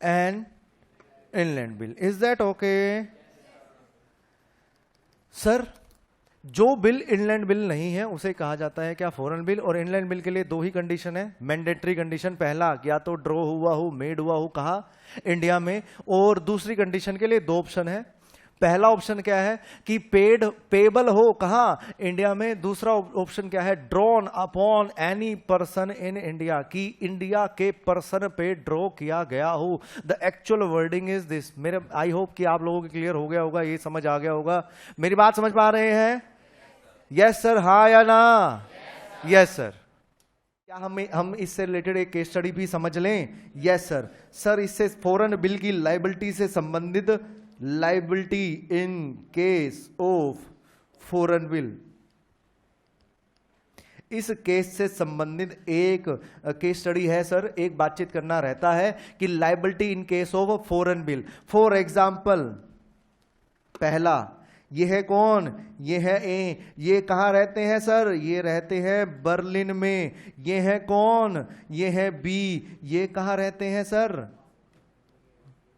Speaker 1: an inland bill. Is that okay? Sir जो बिल इनलैंड बिल नहीं है उसे कहा जाता है क्या, फॉरेन बिल। और इनलैंड बिल के लिए दो ही कंडीशन है, मैंडेटरी कंडीशन, पहला या तो ड्रॉ हुआ हो, मेड हुआ हो, कहा इंडिया में, और दूसरी कंडीशन के लिए दो ऑप्शन है। पहला ऑप्शन क्या है कि पेबल हो, कहा इंडिया में। दूसरा ऑप्शन क्या है, drawn upon any person in India, कि इंडिया के पर्सन पे ड्रॉ किया गया हो। The actual wording is this. मेरे आई होप कि आप लोगों को क्लियर हो गया होगा, ये समझ आ गया होगा। मेरी बात समझ पा रहे हैं? यस सर, हाँ या ना? Yes sir. क्या हम इससे रिलेटेड एक केस स्टडी भी समझ लें? Yes sir. सर इससे फॉरेन बिल की लायबिलिटी से संबंधित, liability in case of foreign bill, इस केस से संबंधित एक केस स्टडी है सर। एक बातचीत करना रहता है कि liability in case of foreign bill. For example, पहला ये है कौन, ये है ए, ये कहां रहते हैं सर, ये रहते हैं बर्लिन में। ये है कौन, ये है बी, ये कहां रहते हैं सर,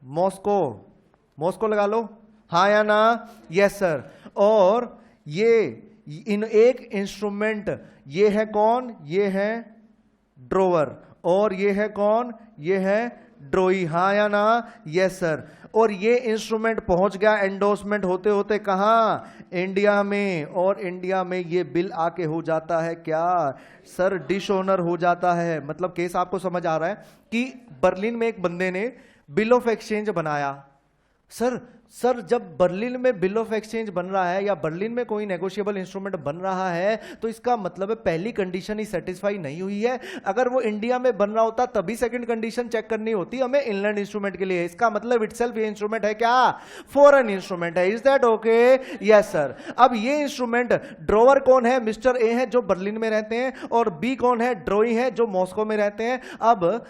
Speaker 1: मॉस्को। मॉस्को लगा लो, हाँ या ना? Yes sir. और ये इन एक इंस्ट्रूमेंट, ये है कौन, ये है ड्रोवर, और ये है कौन, ये है ड्रोई, हाँ या ना? Yes sir. और ये इंस्ट्रूमेंट पहुंच गया एंडोर्समेंट होते होते कहां, इंडिया में। और इंडिया में ये बिल आके हो जाता है क्या सर, डिसऑनर हो जाता है। मतलब केस आपको समझ आ रहा है कि बर्लिन में एक बंदे ने बिल ऑफ एक्सचेंज बनाया। सर जब बर्लिन में बिल ऑफ एक्सचेंज बन रहा है या बर्लिन में कोई नेगोशिएबल इंस्ट्रूमेंट बन रहा है तो इसका मतलब है पहली कंडीशन ही सेटिस्फाई नहीं हुई है। अगर वो इंडिया में बन रहा होता तभी सेकंड कंडीशन चेक करनी होती हमें इनलैंड इंस्ट्रूमेंट के लिए। इसका मतलब इटसेल्फ ये इंस्ट्रूमेंट है क्या, फॉरेन इंस्ट्रूमेंट है। Is that okay? Yes sir. अब ये इंस्ट्रूमेंट ड्रोवर कौन है, मिस्टर ए है जो बर्लिन में रहते हैं, और बी कौन है, ड्रोई है जो मॉस्को में रहते हैं। अब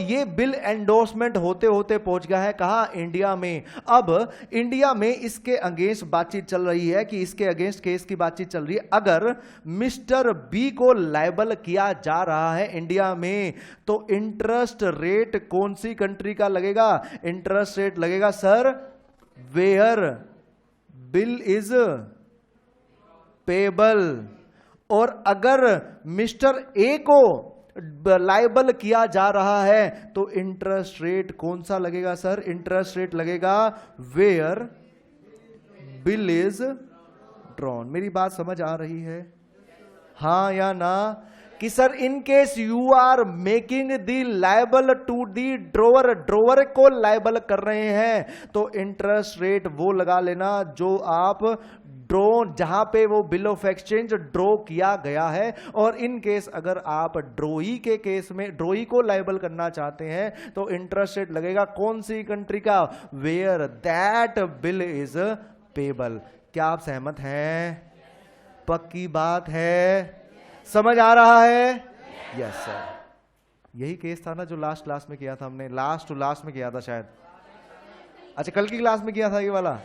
Speaker 1: ये बिल एंडोर्समेंट होते होते पहुंच गया है कहां, इंडिया में। अब इंडिया में इसके अगेंस्ट बातचीत चल रही है कि इसके अगेंस्ट केस की बातचीत चल रही है। अगर मिस्टर बी को लायबल किया जा रहा है इंडिया में तो इंटरेस्ट रेट कौन सी कंट्री का लगेगा, इंटरेस्ट रेट लगेगा sir where bill is payable. और अगर मिस्टर ए को लायबल किया जा रहा है तो इंटरेस्ट रेट कौन सा लगेगा सर, इंटरेस्ट रेट लगेगा वेयर बिल इज ड्रॉन। मेरी बात समझ आ रही है, हाँ या ना? कि sir in case you are making the liable to the drawer, drawer को लायबल कर रहे हैं तो इंटरेस्ट रेट वो लगा लेना जो आप ड्रो, जहां पे वो बिल ऑफ एक्सचेंज ड्रॉ किया गया है। और इन केस अगर आप ड्रोई के केस में ड्रोई को लायबल करना चाहते हैं तो इंटरेस्ट रेट लगेगा कौन सी कंट्री का, where that bill is payable. क्या आप सहमत हैं? पक्की बात है, समझ आ रहा है? Yes sir. यही केस था ना जो लास्ट क्लास में किया था हमने, लास्ट टू लास्ट में किया था शायद। अच्छा कल की क्लास में किया था ये वाला,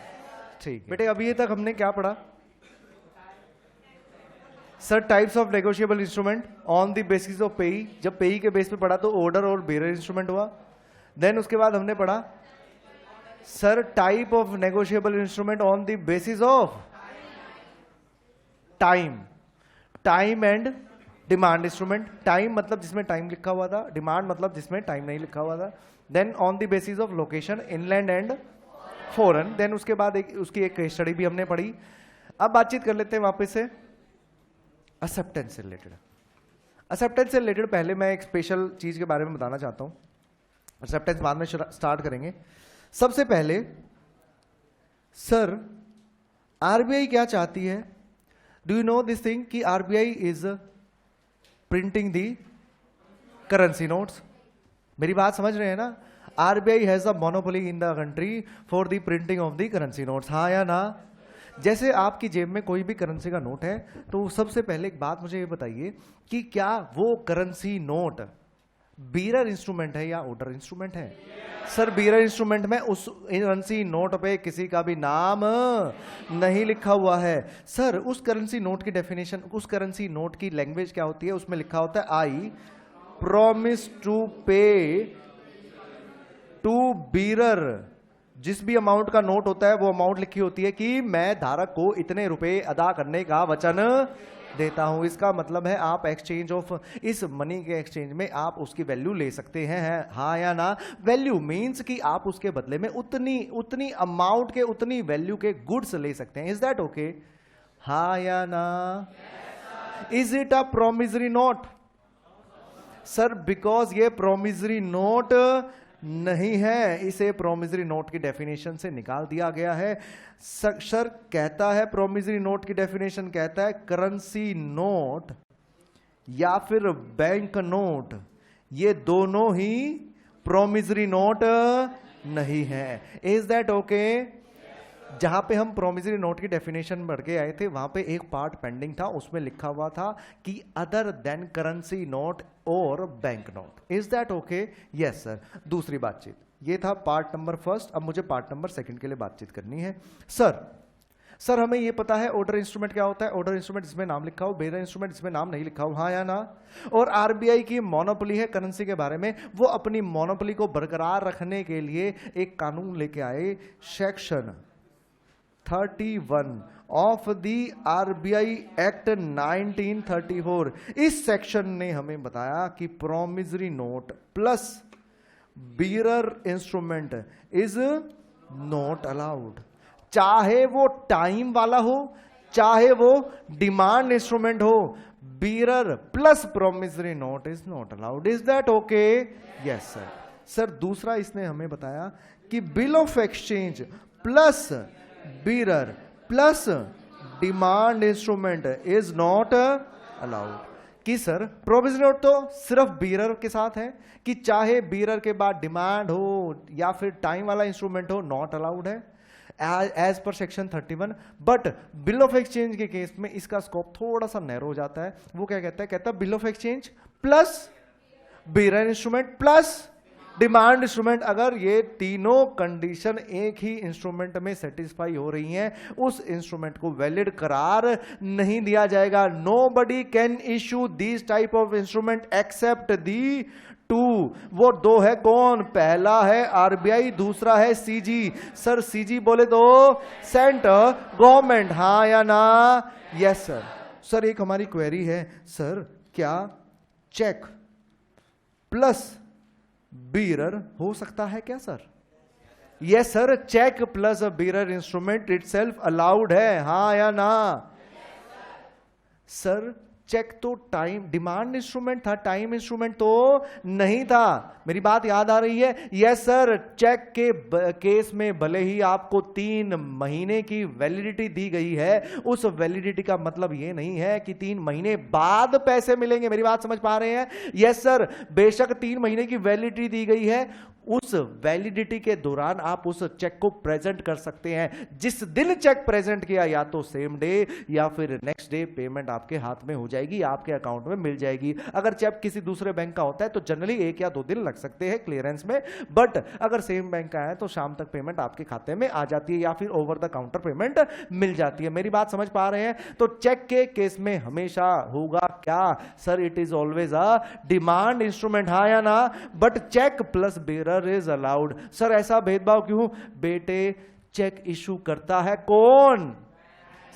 Speaker 1: ठीक बेटे। अभी तक हमने क्या पढ़ा sir, types of negotiable instrument on the basis of पेई। जब पेई के बेस पे पढ़ा तो ऑर्डर और बेरर इंस्ट्रूमेंट हुआ। देन उसके बाद हमने पढ़ा sir type of negotiable instrument on the basis of time, time and demand instrument. Time मतलब जिसमें टाइम लिखा हुआ था, डिमांड मतलब जिसमें टाइम नहीं लिखा हुआ था। Then on the basis of location, inland and foreign. देन उसके बाद उसकी एक केस स्टडी भी हमने पढ़ी। अब बातचीत कर लेते हैं वापस से एक्सेप्टेंस से रिलेटेड। एक्सेप्टेंस से रिलेटेड पहले मैं एक स्पेशल चीज के बारे में बताना चाहता हूं, एक्सेप्टेंस बाद में स्टार्ट करेंगे। सबसे पहले सर आरबीआई क्या चाहती है, do you know this thing कि RBI is printing the currency notes? मेरी बात समझ रहे हैं ना? RBI has a monopoly in the country for the printing of the currency notes, हाँ या ना? जैसे आपकी जेब में कोई भी करेंसी का नोट है, तो सबसे पहले एक बात मुझे ये बताइए कि क्या वो करेंसी नोट बीरर इंस्ट्रूमेंट है या ऑर्डर इंस्ट्रूमेंट है? सर बीरर इंस्ट्रूमेंट में उस करेंसी नोट पे किसी का भी नाम नहीं लिखा हुआ है। सर उस करेंसी नोट की डेफिनेशन, उस करेंसी नोट की लैंग्वेज क्या होती है? उसमें लिखा होता है आई promise to pay to bearer. जिस भी अमाउंट का नोट होता है वो अमाउंट लिखी होती है कि मैं धारक को इतने रुपए अदा करने का वचन देता हूं। इसका मतलब है आप एक्सचेंज ऑफ, इस मनी के एक्सचेंज में आप उसकी वैल्यू ले सकते हैं, हाँ या ना? वैल्यू मींस कि आप उसके बदले में उतनी अमाउंट के, उतनी वैल्यू के गुड्स ले सकते हैं। Is that okay? हाँ या ना? Is it a promissory note? Sir because ये प्रोमिसरी नोट नहीं है, इसे प्रोमिसरी नोट की डेफिनेशन से निकाल दिया गया है। सर कहता है, प्रोमिसरी नोट की डेफिनेशन कहता है करेंसी नोट या फिर बैंक नोट, ये दोनों ही प्रोमिसरी नोट नहीं है। Is that okay? जहां पे हम प्रोमिसरी नोट की डेफिनेशन बढ़ के आए थे, वहां पे एक पार्ट पेंडिंग था, उसमें लिखा हुआ था कि अदर देन करेंसी नोट और bank note. Is that okay? Yes sir. दूसरी बातचीत, ये था पार्ट नंबर फर्स्ट। अब मुझे पार्ट नंबर सेकंड के लिए बातचीत करनी है। सर हमें ये पता है ऑर्डर इंस्ट्रूमेंट क्या होता है? ऑर्डर इंस्ट्रूमेंट जिसमें नाम लिखा हो, बेरर इंस्ट्रूमेंट जिसमें नाम नहीं लिखा हो, हाँ या ना? और आरबीआई की मोनोपोली है करेंसी के बारे में, वो अपनी मोनोपोली को बरकरार रखने के लिए एक कानून लेके आए, section 31 of the RBI act 1934। इस सेक्शन ने हमें बताया कि promissory note plus bearer instrument is not allowed, चाहे वो टाइम वाला हो, चाहे वो डिमांड इंस्ट्रूमेंट हो। Bearer plus promissory note is not allowed. Is that okay? Yes sir. Sir दूसरा इसने हमें बताया कि bill of exchange plus bearer plus demand instrument is not allowed. कि सर प्रोविजनल नोट तो सिर्फ बीरर के साथ है, कि चाहे बीरर के बाद डिमांड हो या फिर टाइम वाला इंस्ट्रूमेंट हो, नॉट अलाउड है as per section 31। But bill of exchange के केस में इसका स्कोप थोड़ा सा नैरो हो जाता है। वो क्या कहता है? कहता है bill of exchange plus bearer instrument plus demand instrument, अगर ये तीनों कंडीशन एक ही इंस्ट्रूमेंट में सेटिस्फाई हो रही हैं, उस इंस्ट्रूमेंट को वैलिड करार नहीं दिया जाएगा। Nobody can issue this type of instrument except the two. वो दो है कौन? पहला है आरबीआई, दूसरा है सीजी। सर सीजी बोले तो सेंट्रल गवर्नमेंट, हाँ या ना? Yes sir. सर एक हमारी क्वेरी है, सर क्या चेक प्लस बीरर हो सकता है क्या sir? Yes sir, cheque plus a bearer instrument itself allowed है, हाँ या ना? सर चेक तो टाइम डिमांड इंस्ट्रूमेंट था, टाइम इंस्ट्रूमेंट तो नहीं था। मेरी बात याद आ रही है? Yes sir. चेक के केस में भले ही आपको 3 महीने की वैलिडिटी दी गई है, उस वैलिडिटी का मतलब ये नहीं है कि 3 महीने बाद पैसे मिलेंगे। मेरी बात समझ पा रहे हैं? यस सर, बेशक 3 महीने की वैलिडिटी दी गई है, उस वैलिडिटी के दौरान आप उस चेक को प्रेजेंट कर सकते हैं। जिस दिन चेक प्रेजेंट किया, या तो सेम डे या फिर नेक्स्ट डे पेमेंट आपके हाथ में हो जाएगी, आपके अकाउंट में मिल जाएगी। अगर चेक किसी दूसरे बैंक का होता है तो जनरली 1 या 2 दिन लग सकते हैं क्लियरेंस में, बट अगर सेम बैंक का है तो शाम तक पेमेंट आपके खाते में आ जाती है या फिर ओवर द काउंटर पेमेंट मिल जाती है। मेरी बात समझ पा रहे हैं? तो चेक के केस में हमेशा होगा क्या sir? It is always a demand instrument, हाँ या ना? But cheque plus bearer is allowed. Sir ऐसा भेदभाव क्यों? बेटे चेक इशू करता है कौन?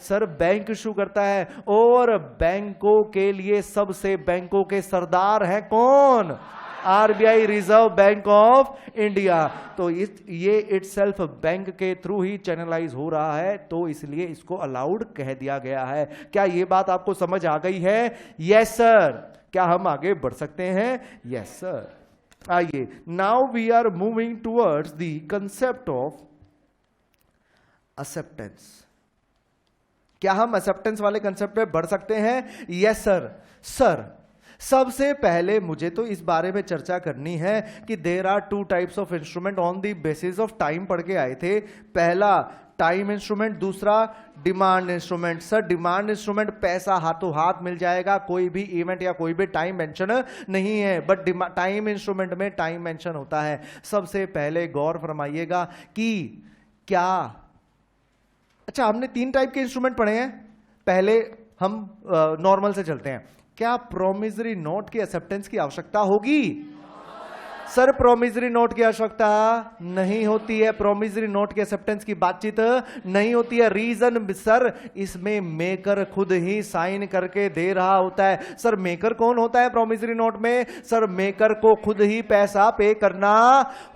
Speaker 1: सर बैंक इशू करता है, और बैंकों के लिए सबसे बैंकों के सरदार है कौन? RBI, reserve bank of India. तो ये इटसेल्फ बैंक के थ्रू ही चैनलाइज हो रहा है, तो इसलिए इसको अलाउड कह दिया गया है। क्या ये बात आपको समझ आ गई है? Yes sir. क्या हम आगे बढ़ सकते हैं? Yes sir. आइए, now we are moving towards the concept of acceptance. क्या हम एक्सेप्टेंस वाले कंसेप्ट पे बढ़ सकते हैं? Yes sir. सर सबसे पहले मुझे तो इस बारे में चर्चा करनी है कि there are two types of instrument on the basis of time पढ़ के आए थे। पहला टाइम इंस्ट्रूमेंट, दूसरा demand instrument. Sir demand instrument पैसा हाथों हाथ मिल जाएगा, कोई भी इवेंट या कोई भी टाइम मेंशन नहीं है, बट टाइम इंस्ट्रूमेंट में टाइम मेंशन होता है। सबसे पहले गौर फरमाइएगा कि क्या, अच्छा हमने 3 टाइप के इंस्ट्रूमेंट पढ़े हैं। पहले हम नॉर्मल से चलते हैं। क्या प्रोमिसरी नोट की एक्सेप्टेंस की आवश्यकता होगी? सर प्रोमिसरी नोट की आवश्यकता नहीं होती है, प्रोमिसरी नोट के एक्सेप्टेंस की बातचीत नहीं होती है। रीजन सर इसमें मेकर खुद ही साइन करके दे रहा होता है। सर मेकर कौन होता है प्रोमिसरी नोट में? सर मेकर को खुद ही पैसा पे करना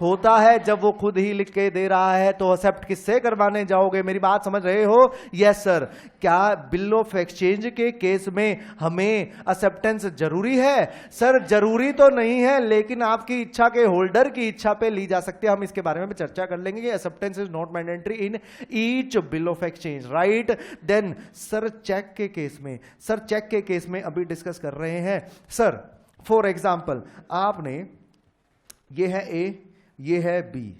Speaker 1: होता है। जब वो खुद ही लिख के दे रहा है तो एक्सेप्ट किससे करवाने जाओगे? मेरी बात समझ रहे हो? Yes sir. क्या बिल ऑफ एक्सचेंज के केस में हमें एक्सेप्टेंस जरूरी है? सर जरूरी तो नहीं है, लेकिन आपकी इच्छा के होल्डर की इच्छा पे ली जा सकती है। हम इसके बारे में भी चर्चा कर लेंगे कि acceptance is not mandatory in each bill of exchange, right. Then sir cheque के केस में, सर चेक के केस में अभी डिस्कस कर रहे हैं। सर फॉर एग्जांपल आपने, ये है ए, ये है बी।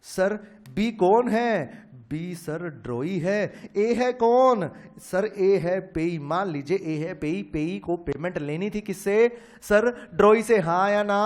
Speaker 1: सर बी कौन है? बी सर ड्रॉई है। ए है कौन? सर ए है पेई। मान लीजिए ए है पेई, पेई को पेमेंट लेनी थी किससे? सर ड्रॉई से, हाँ या ना?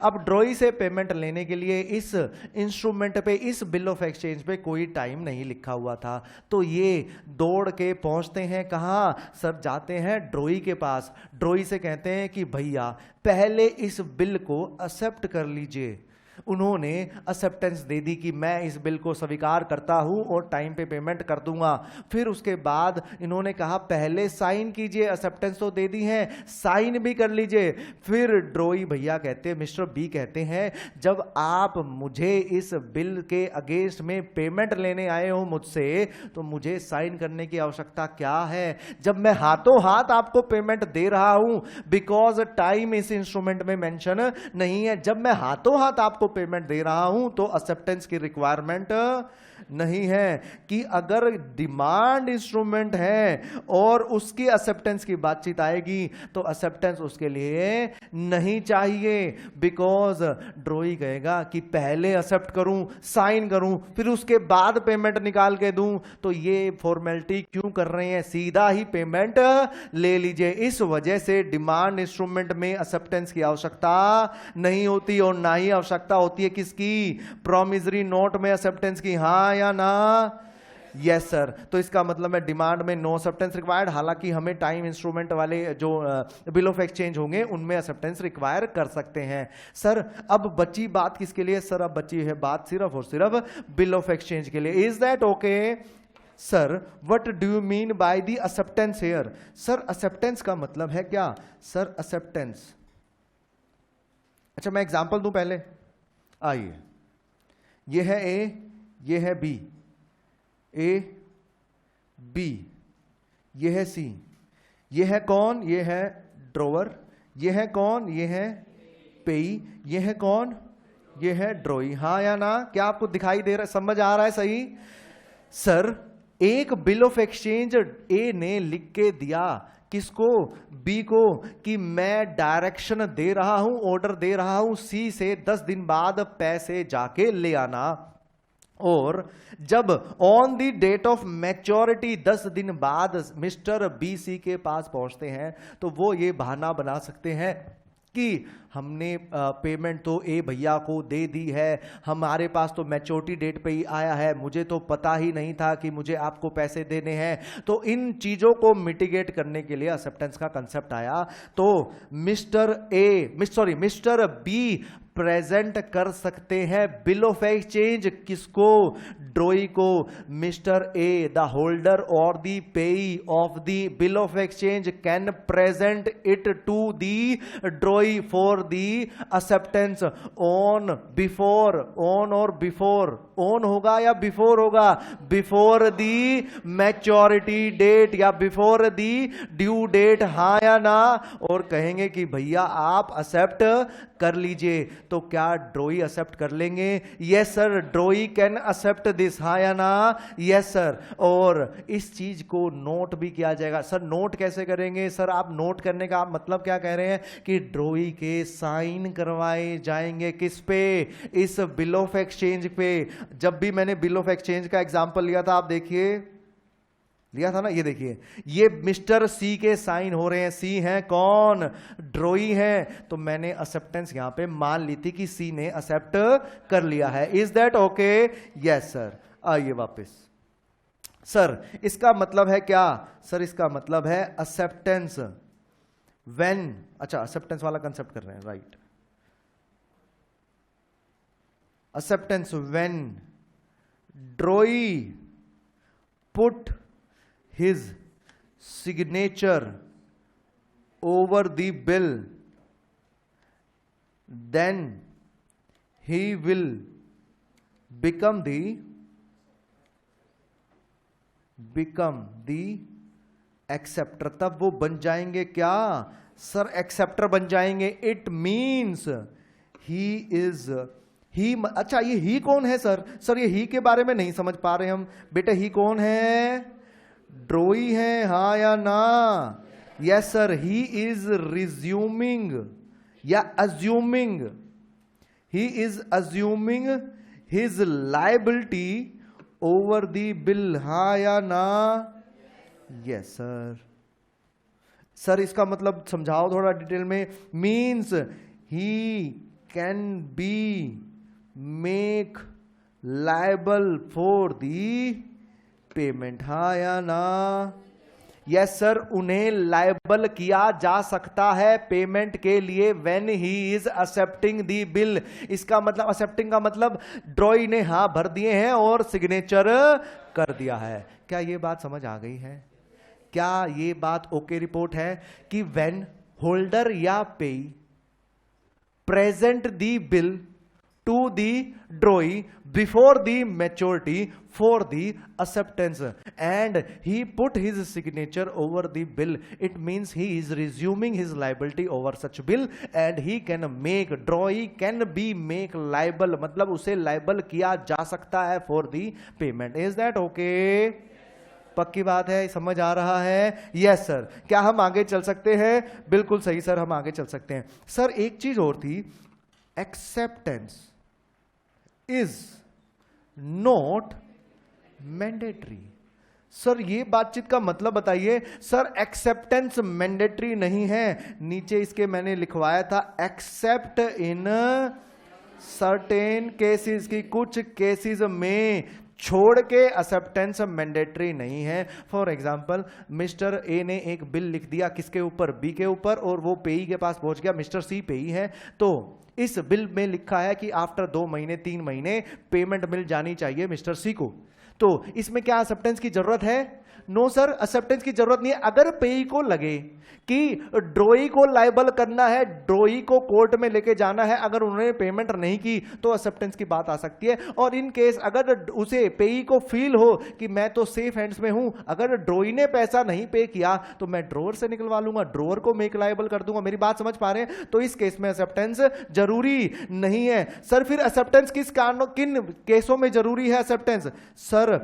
Speaker 1: अब ड्रॉई से पेमेंट लेने के लिए इस इंस्ट्रूमेंट पे, इस बिल ऑफ एक्सचेंज पे कोई टाइम नहीं लिखा हुआ था, तो ये दौड़ के पहुंचते हैं कहां? सर जाते हैं ड्रॉई के पास। ड्रॉई से कहते हैं कि भैया पहले इस बिल को एक्सेप्ट कर लीजिए। उन्होंने एक्सेप्टेंस दे दी कि मैं इस बिल को स्वीकार करता हूं और टाइम पे पेमेंट कर दूंगा। फिर उसके बाद इन्होंने कहा पहले साइन कीजिए, एक्सेप्टेंस तो दे दी है, साइन भी कर लीजिए। फिर ड्रॉई भैया कहते हैं, मिस्टर बी कहते हैं, जब आप मुझे इस बिल के अगेंस्ट में पेमेंट लेने आए हो मुझसे, तो मुझे साइन करने की आवश्यकता क्या है? जब मैं हाथों हाथ आपको पेमेंट दे रहा हूं, बिकॉज टाइम इस इंस्ट्रूमेंट में मेंशन नहीं है। जब मैं हाथों हाथ आपको पेमेंट दे रहा हूं तो एक्सेप्टेंस की रिक्वायरमेंट नहीं है। कि अगर डिमांड इंस्ट्रूमेंट है और उसकी एक्सेप्टेंस की बातचीत आएगी तो एक्सेप्टेंस उसके लिए नहीं चाहिए, बिकॉज ड्रॉई कहेगा कि पहले एक्सेप्ट करूं, साइन करूं, फिर उसके बाद पेमेंट निकाल के दूं, तो ये फॉर्मेलिटी क्यों कर रहे हैं? सीधा ही पेमेंट ले लीजिए। इस वजह से डिमांड इंस्ट्रूमेंट में एक्सेप्टेंस की आवश्यकता नहीं होती, और ना ही आवश्यकता होती है किसकी? प्रोमिसरी नोट में एक्सेप्टेंस की, हाँ या ना? Yes sir. तो इसका मतलब है डिमांड में नो एक्सेप्टेंस रिक्वायर्ड, हालांकि हमें टाइम इंस्ट्रूमेंट वाले जो बिल ऑफ एक्सचेंज होंगे उनमें एक्सेप्टेंस रिक्वायर कर सकते हैं। सर अब बची बात किसके लिए? सर अब बची है बात सिर्फ और सिर्फ बिल ऑफ एक्सचेंज के लिए। Is that okay? Sir what do you mean by the acceptance here? Sir acceptance का मतलब है क्या? सर एक्सेप्टेंस, अच्छा मैं एग्जांपल दूं पहले, आइए। ये है ए, ये है बी, ए बी, ये है सी, ये है कौन? ये है ड्रॉवर, ये है कौन? ये है पेई, ये है कौन? ये है ड्रॉई, हाँ या ना? क्या आपको दिखाई दे रहा है, समझ आ रहा है? सही। सर एक बिल ऑफ एक्सचेंज ए ने लिख के दिया किसको? बी को, कि मैं डायरेक्शन दे रहा हूं, ऑर्डर दे रहा हूं सी से 10 दिन बाद पैसे जाके ले आना, और जब on the date of maturity 10 दिन बाद मिस्टर बी सी के पास पहुंचते हैं, तो वो ये बहाना बना सकते हैं कि हमने पेमेंट तो ए भैया को दे दी है, हमारे पास तो मैच्योरिटी डेट पे ही आया है, मुझे तो पता ही नहीं था कि मुझे आपको पैसे देने हैं। तो इन चीजों को मिटिगेट करने के लिए एक्सेप्टेंस का कंसेप्ट आया। तो मिस्टर बी प्रेजेंट कर सकते हैं बिल ऑफ एक्सचेंज किसको? ड्रॉई को। मिस्टर ए द होल्डर और the payee of the bill of exchange can present it to the drawee for the acceptance on before, on और before, on होगा या before होगा, बिफोर दी मैच्योरिटी डेट या before the due date, हाँ या ना। और कहेंगे कि भैया आप एक्सेप्ट कर लीजिए, तो क्या ड्रोई एक्सेप्ट कर लेंगे? Yes sir, drawee can accept this, हाँ या ना? Yes sir. और इस चीज को नोट भी किया जाएगा। सर नोट कैसे करेंगे? सर आप नोट करने का आप मतलब क्या कह रहे हैं कि ड्रोई के साइन करवाए जाएंगे किस पे? इस बिल ऑफ एक्सचेंज पे। जब भी मैंने बिल ऑफ एक्सचेंज का एग्जांपल लिया था, आप देखिए, लिया था ना, ये देखिए, ये मिस्टर सी के साइन हो रहे हैं। सी हैं कौन? ड्रोई हैं। तो मैंने एक्सेप्टेंस यहां पे मान ली थी कि सी ने एक्सेप्ट कर लिया है। Is that okay? Yes sir. आइए वापस। सर इसका मतलब है क्या? सर इसका मतलब है एक्सेप्टेंस व्हेन, अच्छा एक्सेप्टेंस वाला कंसेप्ट कर रहे हैं, right. Acceptance when drawee put his signature over the bill, then he will become the acceptor। तब वो बन जाएंगे क्या? सर एक्सेप्टर बन जाएंगे। इट मीन्स ही इज, ही, अच्छा ये ही कौन है सर? सर ये ही के बारे में नहीं समझ पा रहे हम। बेटा ही कौन है? ड्रोई है, हाँ या ना? Yes sir. He is resuming या assuming, he is assuming his liability over the bill, हाँ या ना? Yes sir. सर इसका मतलब समझाओ थोड़ा डिटेल में। Means he can be make liable for the payment, हाँ या ना? यस सर, उन्हें लायबल किया जा सकता है पेमेंट के लिए when he is accepting the bill. इसका मतलब, एक्सेप्टिंग का मतलब ड्रॉई ने हाँ भर दिए हैं और सिग्नेचर कर दिया है। क्या ये बात समझ आ गई है? क्या ये बात ओके रिपोर्ट है कि व्हेन होल्डर या पेई present the bill to the drawee before the maturity for the acceptance and he put his signature over the bill, it means he is resuming his liability over such bill and he can make, drawee can be make liable, मतलब उसे liable किया जा सकता है for the payment। is that okay? पक्की बात है, समझ आ रहा है? Yes sir. क्या हम आगे चल सकते हैं? बिल्कुल सही सर, हम आगे चल सकते हैं। सर एक चीज और थी, acceptance is not mandatory. Sir ये बातचीत का मतलब बताइए। सर एक्सेप्टेंस मैंडेटरी नहीं है, नीचे इसके मैंने लिखवाया था एक्सेप्ट इन सर्टेन केसेस, की कुछ केसेस में छोड़ के एक्सेप्टेंस मैंडेटरी नहीं है। फॉर एग्जाम्पल मिस्टर ए ने एक बिल लिख दिया किसके ऊपर? बी के ऊपर, और वो पेई के पास पहुंच गया, मिस्टर सी पेई है, तो इस बिल में लिखा है कि आफ्टर 2 महीने 3 महीने पेमेंट मिल जानी चाहिए मिस्टर सी को। तो इसमें क्या एक्सेप्टेंस की जरूरत है? नो सर, एक्सेप्टेंस की जरूरत नहीं है। अगर पेई को लगे कि ड्रोई को लायबल करना है, ड्रोई को कोर्ट में लेके जाना है, अगर उन्होंने पेमेंट नहीं की तो एक्सेप्टेंस की बात आ सकती है। और इन केस अगर उसे पेई को फील हो कि मैं तो सेफ हैंड्स में हूं, अगर ड्रोई ने पैसा नहीं पे किया तो मैं ड्रोअर से निकलवा लूंगा, ड्रोअर को मेक लायबल कर दूंगा। मेरी बात समझ पा रहे हैं? तो इस केस में एक्सेप्टेंस जरूरी नहीं है। सर फिर एक्सेप्टेंस किस कारणों, किन केसों में जरूरी है acceptance? Sir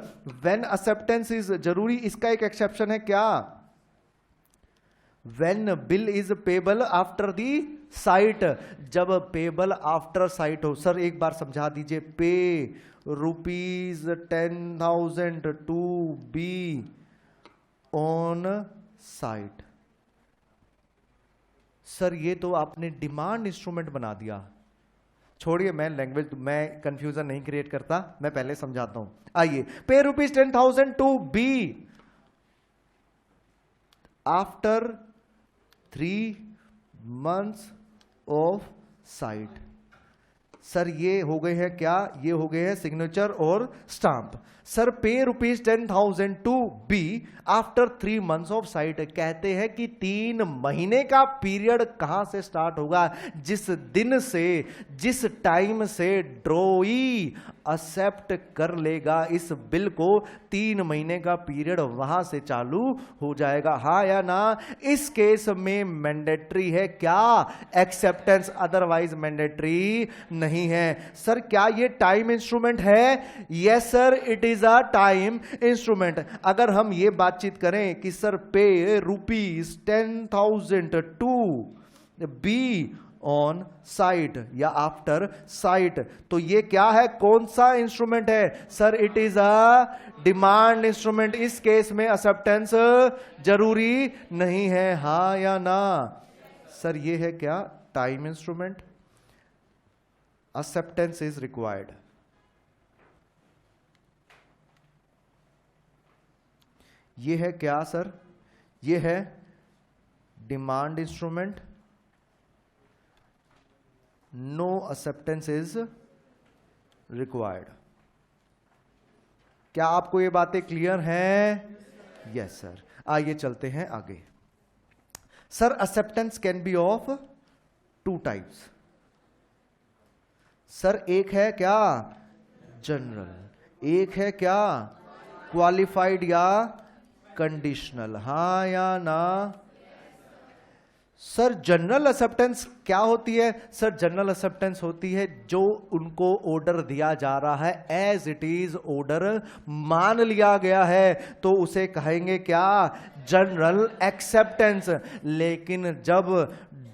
Speaker 1: when acceptance is जरूरी, इसका एक एक्सेप्शन है क्या? When bill is payable after the sight, जब पेबल आफ्टर साइट हो। सर एक बार समझा दीजिए। Pay ₹10,000 to be on sight. Sir ये तो आपने डिमांड इंस्ट्रूमेंट बना दिया। छोड़िए, मैं लैंग्वेज, मैं कंफ्यूजन नहीं क्रिएट करता, मैं पहले समझाता हूं। आइए, pay ₹10,000 to be after 3 months of sight। Sir ये हो गए हैं क्या, ये हो गए हैं सिग्नेचर और stamp. Sir pay ₹10,000 to be after 3 months of sight. कहते हैं कि 3 महीने का पीरियड कहां से स्टार्ट होगा, जिस दिन से, जिस टाइम से ड्रोई एक्सेप्ट कर लेगा इस बिल को, 3 महीने का पीरियड वहां से चालू हो जाएगा। हाँ या ना? इस केस में मैंडेटरी है क्या एक्सेप्टेंस, अदरवाइज मैंडेटरी नहीं है। सर क्या ये टाइम इंस्ट्रूमेंट है? Yes sir, it is a time instrument. अगर हम ये बातचीत करें कि sir pay ₹10,000 to be on site या आफ्टर साइट, तो ये क्या है, कौन सा इंस्ट्रूमेंट है? Sir it is a demand instrument. इस केस में एक्सेप्टेंस जरूरी नहीं है। हाँ या ना? सर ये है क्या, time instrument, acceptance is required. ये है क्या सर? ये है demand instrument, no acceptance is required. क्या आपको ये बातें क्लियर हैं? Yes sir. आइए चलते हैं आगे। Sir acceptance can be of 2 types. Sir एक है क्या, जनरल, एक है क्या, क्वालिफाइड या कंडीशनल। हाँ या ना? सर जनरल एक्सेप्टेंस क्या होती है? सर जनरल एक्सेप्टेंस होती है जो उनको ऑर्डर दिया जा रहा है एज इट इज ऑर्डर मान लिया गया है, तो उसे कहेंगे क्या, जनरल एक्सेप्टेंस। लेकिन जब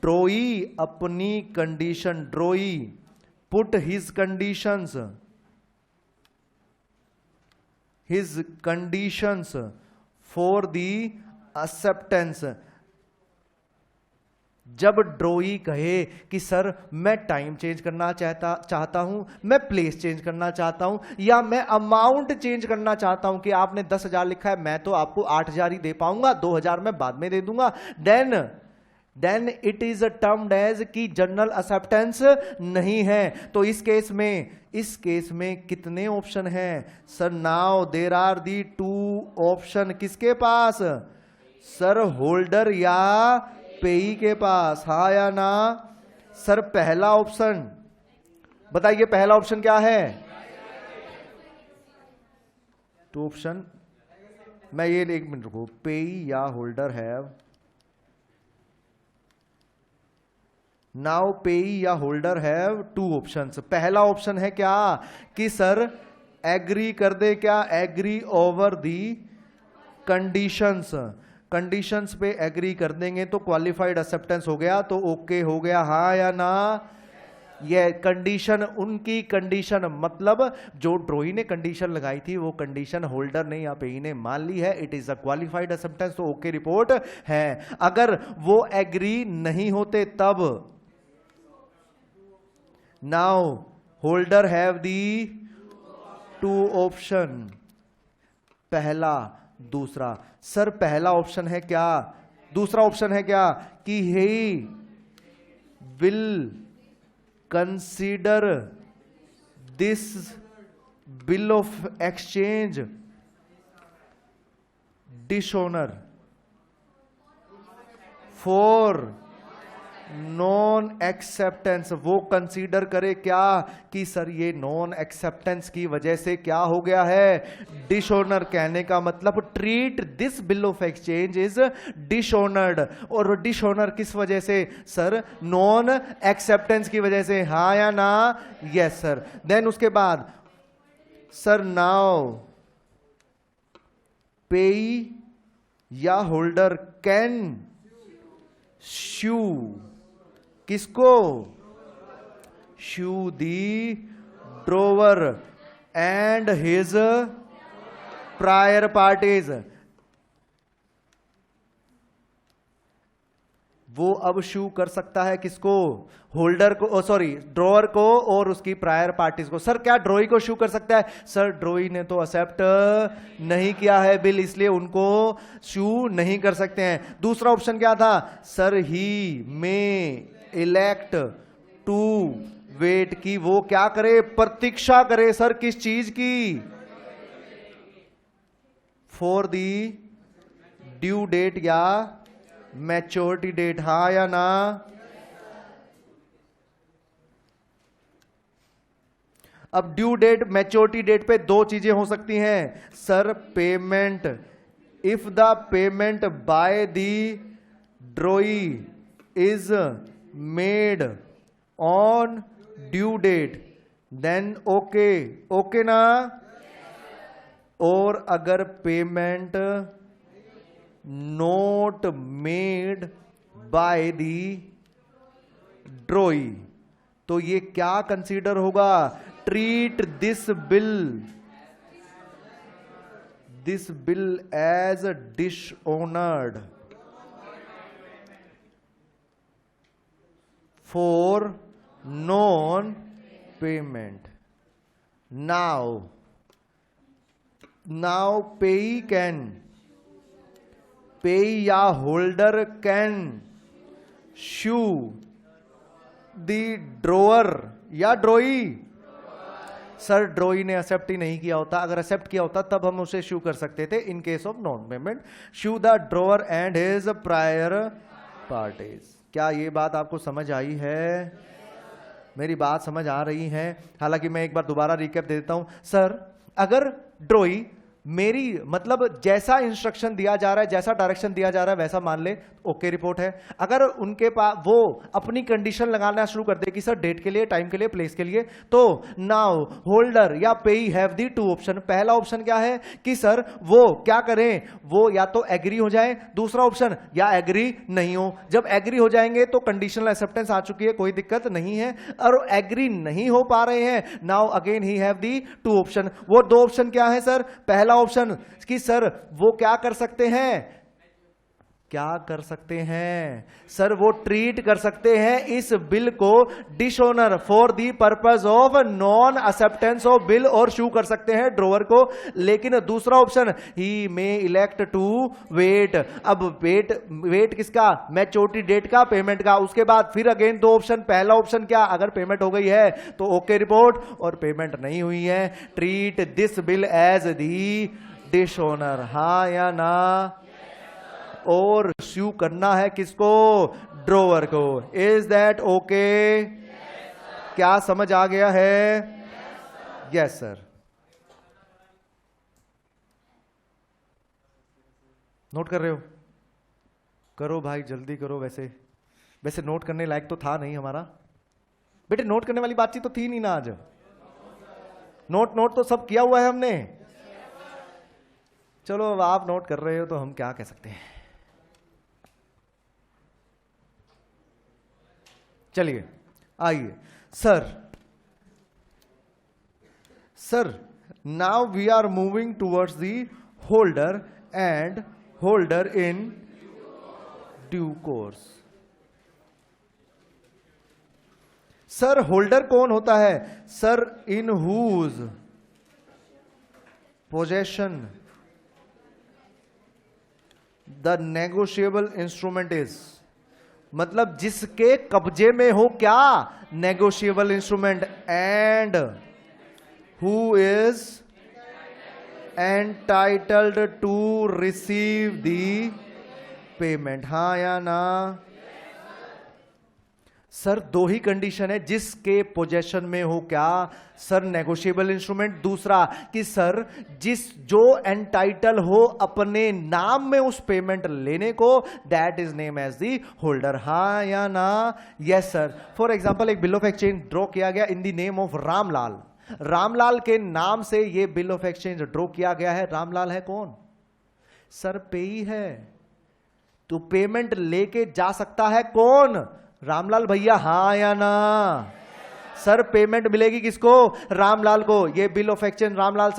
Speaker 1: ड्रोई अपनी condition, drawee put his conditions, his conditions for the acceptance, जब ड्रोई कहे कि सर मैं टाइम चेंज करना चाहता हूं, मैं प्लेस चेंज करना चाहता हूं, या मैं अमाउंट चेंज करना चाहता हूं कि आपने 10,000 लिखा है, मैं तो आपको 8,000 ही दे पाऊंगा, 2,000 मैं बाद में दे दूंगा, then it is termed as कि जनरल एक्सेप्टेंस नहीं है। तो इस केस में कितने ऑप्शन हैं? Sir now there are the 2 option. किसके पास? सर होल्डर या पेई के पास। हाँ या ना? सर पहला ऑप्शन बताइए, पहला ऑप्शन क्या है? 2 ऑप्शन, मैं ये 1 मिनट रुको, पेई या होल्डर हैव, नाउ पेई या होल्डर हैव 2 ऑप्शंस। पहला ऑप्शन है क्या कि सर एग्री कर दे, क्या agree over the conditions, conditions पे एग्री कर देंगे तो क्वालिफाइड एक्सेप्टेंस हो गया, तो ओके हो गया। हाँ या ना? ये कंडीशन, उनकी कंडीशन मतलब जो ड्रोई ने कंडीशन लगाई थी वो कंडीशन होल्डर ने या पेई ने मान ली है, it is a qualified acceptance, तो ओके रिपोर्ट है। अगर वो एग्री नहीं होते तब now holder have the 2 option, पहला दूसरा। सर पहला ऑप्शन है क्या, दूसरा ऑप्शन है क्या कि he will consider this bill of exchange dishonour for non acceptance. वो कंसीडर करे क्या कि सर ये नॉन एक्सेप्टेंस की वजह से क्या हो गया है, डिसऑनर। कहने का मतलब treat this bill of exchange is dishonoured. और डिसऑनर किस वजह से? सर नॉन एक्सेप्टेंस की वजह से। हाँ या ना? Yes sir. देन उसके बाद सर नाउ पेई या होल्डर कैन शू, किसको? Sue the drawer and his prior parties. वो अब शू कर सकता है किसको? होल्डर को, सॉरी ड्रॉअर को और उसकी प्रायर पार्टीज को। सर क्या ड्रॉई को शू कर सकता है? सर ड्रॉई ने तो एक्सेप्ट नहीं किया है बिल, इसलिए उनको शू नहीं कर सकते हैं। दूसरा ऑप्शन क्या था? Sir he may elect to wait की, वो क्या करे, प्रतीक्षा करे। सर किस चीज की, फॉर दी ड्यू डेट या मैच्योरिटी डेट, हाँ या ना। अब ड्यू डेट मैच्योरिटी डेट पे दो चीजें हो सकती हैं sir, payment, if the payment by the drawee is made on due date then okay, okay ना। और अगर payment not made by the drawee तो ये क्या कंसीडर होगा, treat this bill as dishonoured for non payment. Now payee या holder can sue the drawer या drawee. Sir ड्रॉई ने एक्सेप्ट ही नहीं किया होता, अगर एक्सेप्ट किया होता तब हम उसे शू कर सकते थे इन case of non payment. Shoe the drawer and his prior parties. क्या ये बात आपको समझ आई है? मेरी बात समझ आ रही है? हालांकि मैं एक बार दोबारा रिकैप दे देता हूं। सर अगर ड्रॉई मेरी मतलब जैसा इंस्ट्रक्शन दिया जा रहा है, जैसा डायरेक्शन दिया जा रहा है वैसा मान ले, ओके रिपोर्ट है। अगर उनके पास वो अपनी कंडीशन लगाना शुरू कर दे कि सर डेट के लिए, टाइम के लिए, प्लेस के लिए, तो नाउ होल्डर या पेई हैव दी टू ऑप्शन। पहला ऑप्शन क्या है कि सर वो क्या करें, वो या तो एग्री हो जाए, दूसरा ऑप्शन या एग्री नहीं हो। जब एग्री हो जाएंगे तो कंडीशनल एक्सेप्टेंस आ चुकी है, कोई दिक्कत नहीं है। और एग्री नहीं हो पा रहे हैं, now again he have the two option. वो दो ऑप्शन क्या है सर? पहला ऑप्शन कि सर वो क्या कर सकते हैं, क्या कर सकते हैं सर, वो ट्रीट कर सकते हैं इस बिल को dishonour for the purpose of non acceptance of bill, और शू कर सकते हैं ड्रॉवर को। लेकिन दूसरा option he may elect to wait. अब वेट किसका? मैच्योरिटी डेट का, पेमेंट का। उसके बाद फिर अगेन दो ऑप्शन। पहला ऑप्शन क्या, अगर पेमेंट हो गई है तो ओके रिपोर्ट, और पेमेंट नहीं हुई है treat this bill as the dishonour, हाँ या ना। और स्यू करना है किसको? ड्रॉवर को। Is that okay? क्या समझ आ गया है? Yes sir. नोट कर रहे हो? करो भाई, जल्दी करो। वैसे नोट करने लायक तो था नहीं हमारा बेटे, नोट करने वाली बातचीत तो थी नहीं ना आज। नोट तो सब किया हुआ है हमने। चलो अब आप नोट कर रहे हो तो हम क्या कह सकते हैं। चलिए आइए sir now we are moving towards the holder and holder in due course. Sir holder कौन होता है? Sir in whose possession the negotiable instrument is, मतलब जिसके कब्जे में हो क्या? Negotiable instrument. And who is entitled to receive the payment, हाँ या ना। सर दो ही कंडीशन है, जिसके पोजेशन में हो क्या? Sir negotiable instrument. दूसरा कि सर जो एंटाइटल हो अपने नाम में उस पेमेंट लेने को, that is name as the holder, हाँ या ना। Yes sir. फॉर एग्जांपल एक बिल ऑफ एक्सचेंज ड्रॉ किया गया in the name of Ramlal. Ramlal के नाम से ये बिल ऑफ एक्सचेंज ड्रॉ किया गया है। रामलाल है कौन? सर पेई है। तो पेमेंट लेके जा सकता है कौन? रामलाल भैया, हाँ या ना। सर पेमेंट मिलेगी किसको? रामलाल को। ये बिल ऑफ एक्सचेंज रामलाल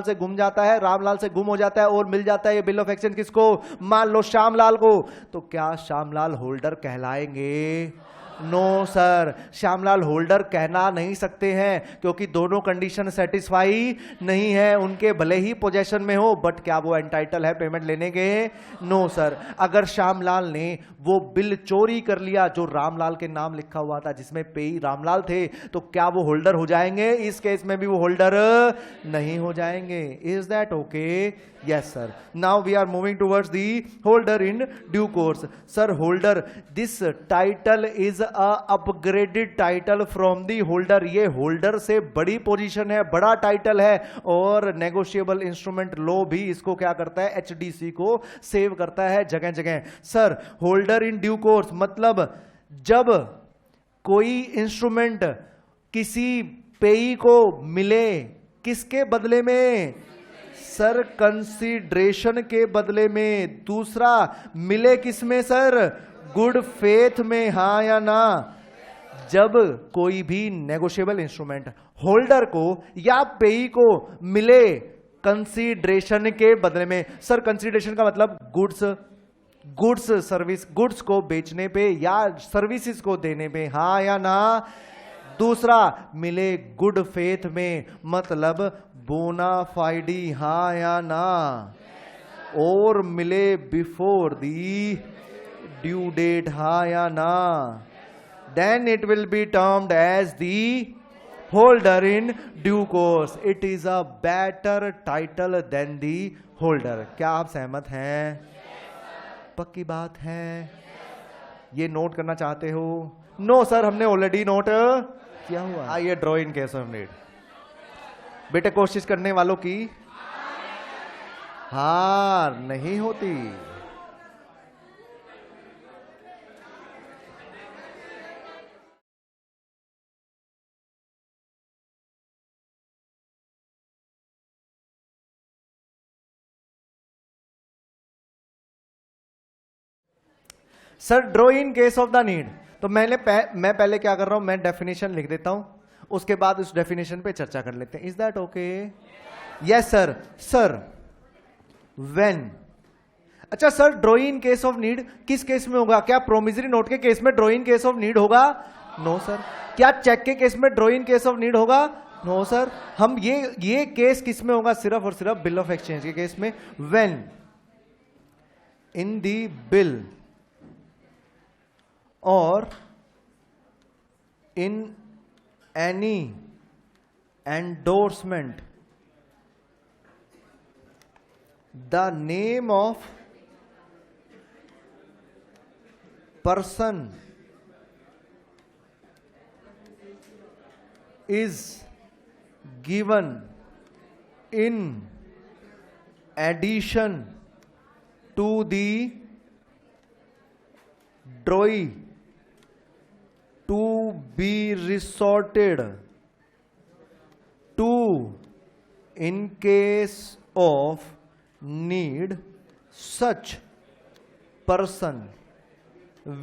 Speaker 1: से गुम जाता है, रामलाल से गुम हो जाता है और मिल जाता है ये बिल ऑफ एक्सचेंज किसको? मान लो श्यामलाल को। तो क्या श्यामलाल होल्डर कहलाएंगे? नो सर, श्यामलाल होल्डर कहना नहीं सकते हैं क्योंकि दोनों कंडीशन सेटिस्फाई नहीं है। उनके भले ही पोजेशन में हो बट क्या वो एंटाइटल है पेमेंट लेने के? No sir. अगर श्यामलाल ने वो बिल चोरी कर लिया जो रामलाल के नाम लिखा हुआ था, जिसमें पेई रामलाल थे, तो क्या वो होल्डर हो जाएंगे? इस केस में भी वो होल्डर नहीं हो जाएंगे। Is that okay? Yes, sir. Now we are moving towards the holder in due course. Sir, holder, this title is a upgraded title from the holder. ये holder से बड़ी पोजीशन है, बड़ा टाइटल है, और नेगोशिएबल इंस्ट्रूमेंट लॉ भी इसको क्या करता है? HDC को सेव करता है जगह जगह। Sir, holder in due course मतलब जब कोई इंस्ट्रूमेंट किसी पेई को मिले, किसके बदले में? सर, कंसीडरेशन के बदले में। दूसरा, मिले किसमें सर? गुड फेथ में, हां या ना? जब कोई भी नेगोशिएबल इंस्ट्रूमेंट होल्डर को या पेई को मिले कंसीडरेशन के बदले में। सर, कंसीडरेशन का मतलब गुड्स सर्विस, गुड्स को बेचने पे या सर्विसेज को देने पे, हां या ना? दूसरा, मिले गुड फेथ में मतलब बोना फाइडी, हां या ना? और मिले बिफोर दी ड्यू डेट, हां या ना? Then it will be termed as the holder in due course. It is a better title than the holder. क्या आप सहमत हैं? पक्की बात है? ये नोट करना चाहते हो? नो सर, हमने ऑलरेडी नोट किया हुआ। आइए draw in case of need. बेटे, कोशिश करने वालों की हार नहीं होती। Sir, draw in case of the need. तो मैं पहले क्या कर रहा हूं, मैं डेफिनेशन लिख देता हूं, उसके बाद उस डेफिनेशन पे चर्चा कर लेते हैं। Is that okay? Yes sir. Sir, when, अच्छा sir, draw in case of need किस केस में होगा? क्या प्रोमिसरी नोट के केस में draw in case of need होगा? No sir. क्या चेक के केस में draw in case of need होगा? No sir. हम ये केस किस में होगा? सिर्फ और सिर्फ बिल ऑफ एक्सचेंज के केस में। When in the bill or in any endorsement the name of person is given in addition to the drawee to be resorted to in case of need, such person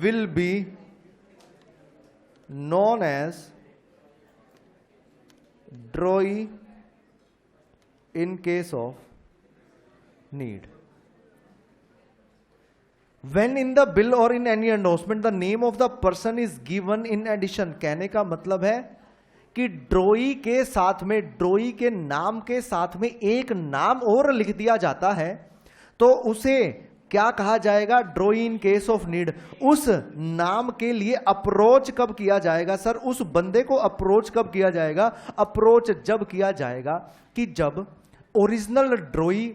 Speaker 1: will be known as drawee in case of need. When in the bill or in any endorsement the name of the person is given in addition, कहने का मतलब है कि ड्रॉई के साथ में, ड्रॉई के नाम के साथ में एक नाम और लिख दिया जाता है, तो उसे क्या कहा जाएगा? ड्रॉई इन केस ऑफ नीड। उस नाम के लिए अप्रोच कब किया जाएगा? सर, उस बंदे को अप्रोच कब किया जाएगा? अप्रोच जब किया जाएगा कि जब ओरिजिनल ड्रॉई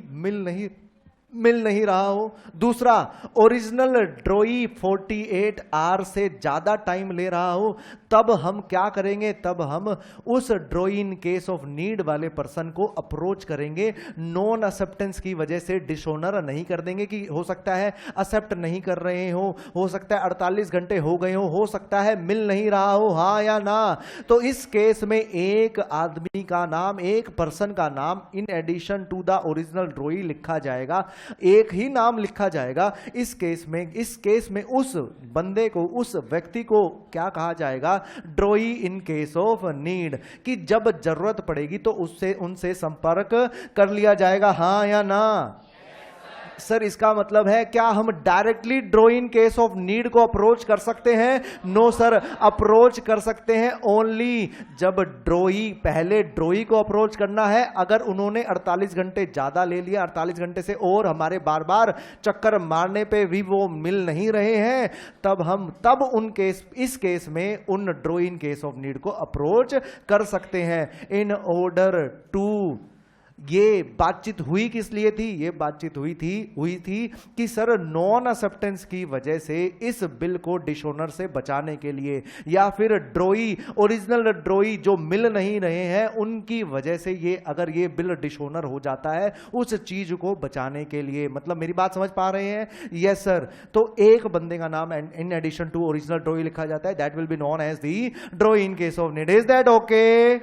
Speaker 1: मिल नहीं रहा हो। दूसरा, ओरिजिनल ड्रॉई 48 आवर से ज्यादा टाइम ले रहा हो, तब हम क्या करेंगे? तब हम उस ड्रॉई इन केस ऑफ नीड वाले पर्सन को अप्रोच करेंगे। नॉन एक्सेप्टेंस की वजह से डिसऑनर नहीं कर देंगे कि हो सकता है एक्सेप्ट नहीं कर रहे हो सकता है 48 घंटे हो गए हो सकता है मिल नहीं रहा हो, हाँ या ना? तो इस केस में एक आदमी का नाम, एक पर्सन का नाम in addition to the original drawee लिखा जाएगा, एक ही नाम लिखा जाएगा। इस केस में उस बंदे को, उस व्यक्ति को क्या कहा जाएगा? ड्रॉई इन केस ऑफ नीड, कि जब जरूरत पड़ेगी तो उनसे संपर्क कर लिया जाएगा, हां या ना? सर इसका मतलब है क्या हम directly draw in case of need को अप्रोच कर सकते हैं? नो सर, अप्रोच कर सकते हैं ओनली जब ड्रॉई, पहले ड्रॉई को अप्रोच करना है। अगर उन्होंने 48 घंटे ज्यादा ले लिया, 48 घंटे से और हमारे बार बार चक्कर मारने पे भी वो मिल नहीं रहे हैं, तब उन केस, इस केस में उन draw in case of need को अप्रोच कर सकते हैं। इन ऑर्डर टू, ये बातचीत हुई किस लिए थी? ये बातचीत हुई थी कि सर नॉन एक्सेप्टेंस की वजह से इस बिल को डिसऑनर से बचाने के लिए, या फिर ड्रॉई, ओरिजिनल ड्रॉई जो मिल नहीं रहे हैं उनकी वजह से ये, अगर ये बिल डिसऑनर हो जाता है उस चीज को बचाने के लिए। मतलब मेरी बात समझ पा रहे हैं? Yes sir. तो एक बंदे का नाम in addition to original drawee लिखा जाता है, that will be known as the drawee in case of need. Is that okay?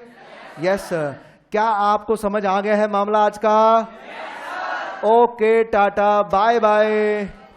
Speaker 1: Yes sir. क्या आपको समझ आ गया है मामला आज का? Okay, tata, bye bye.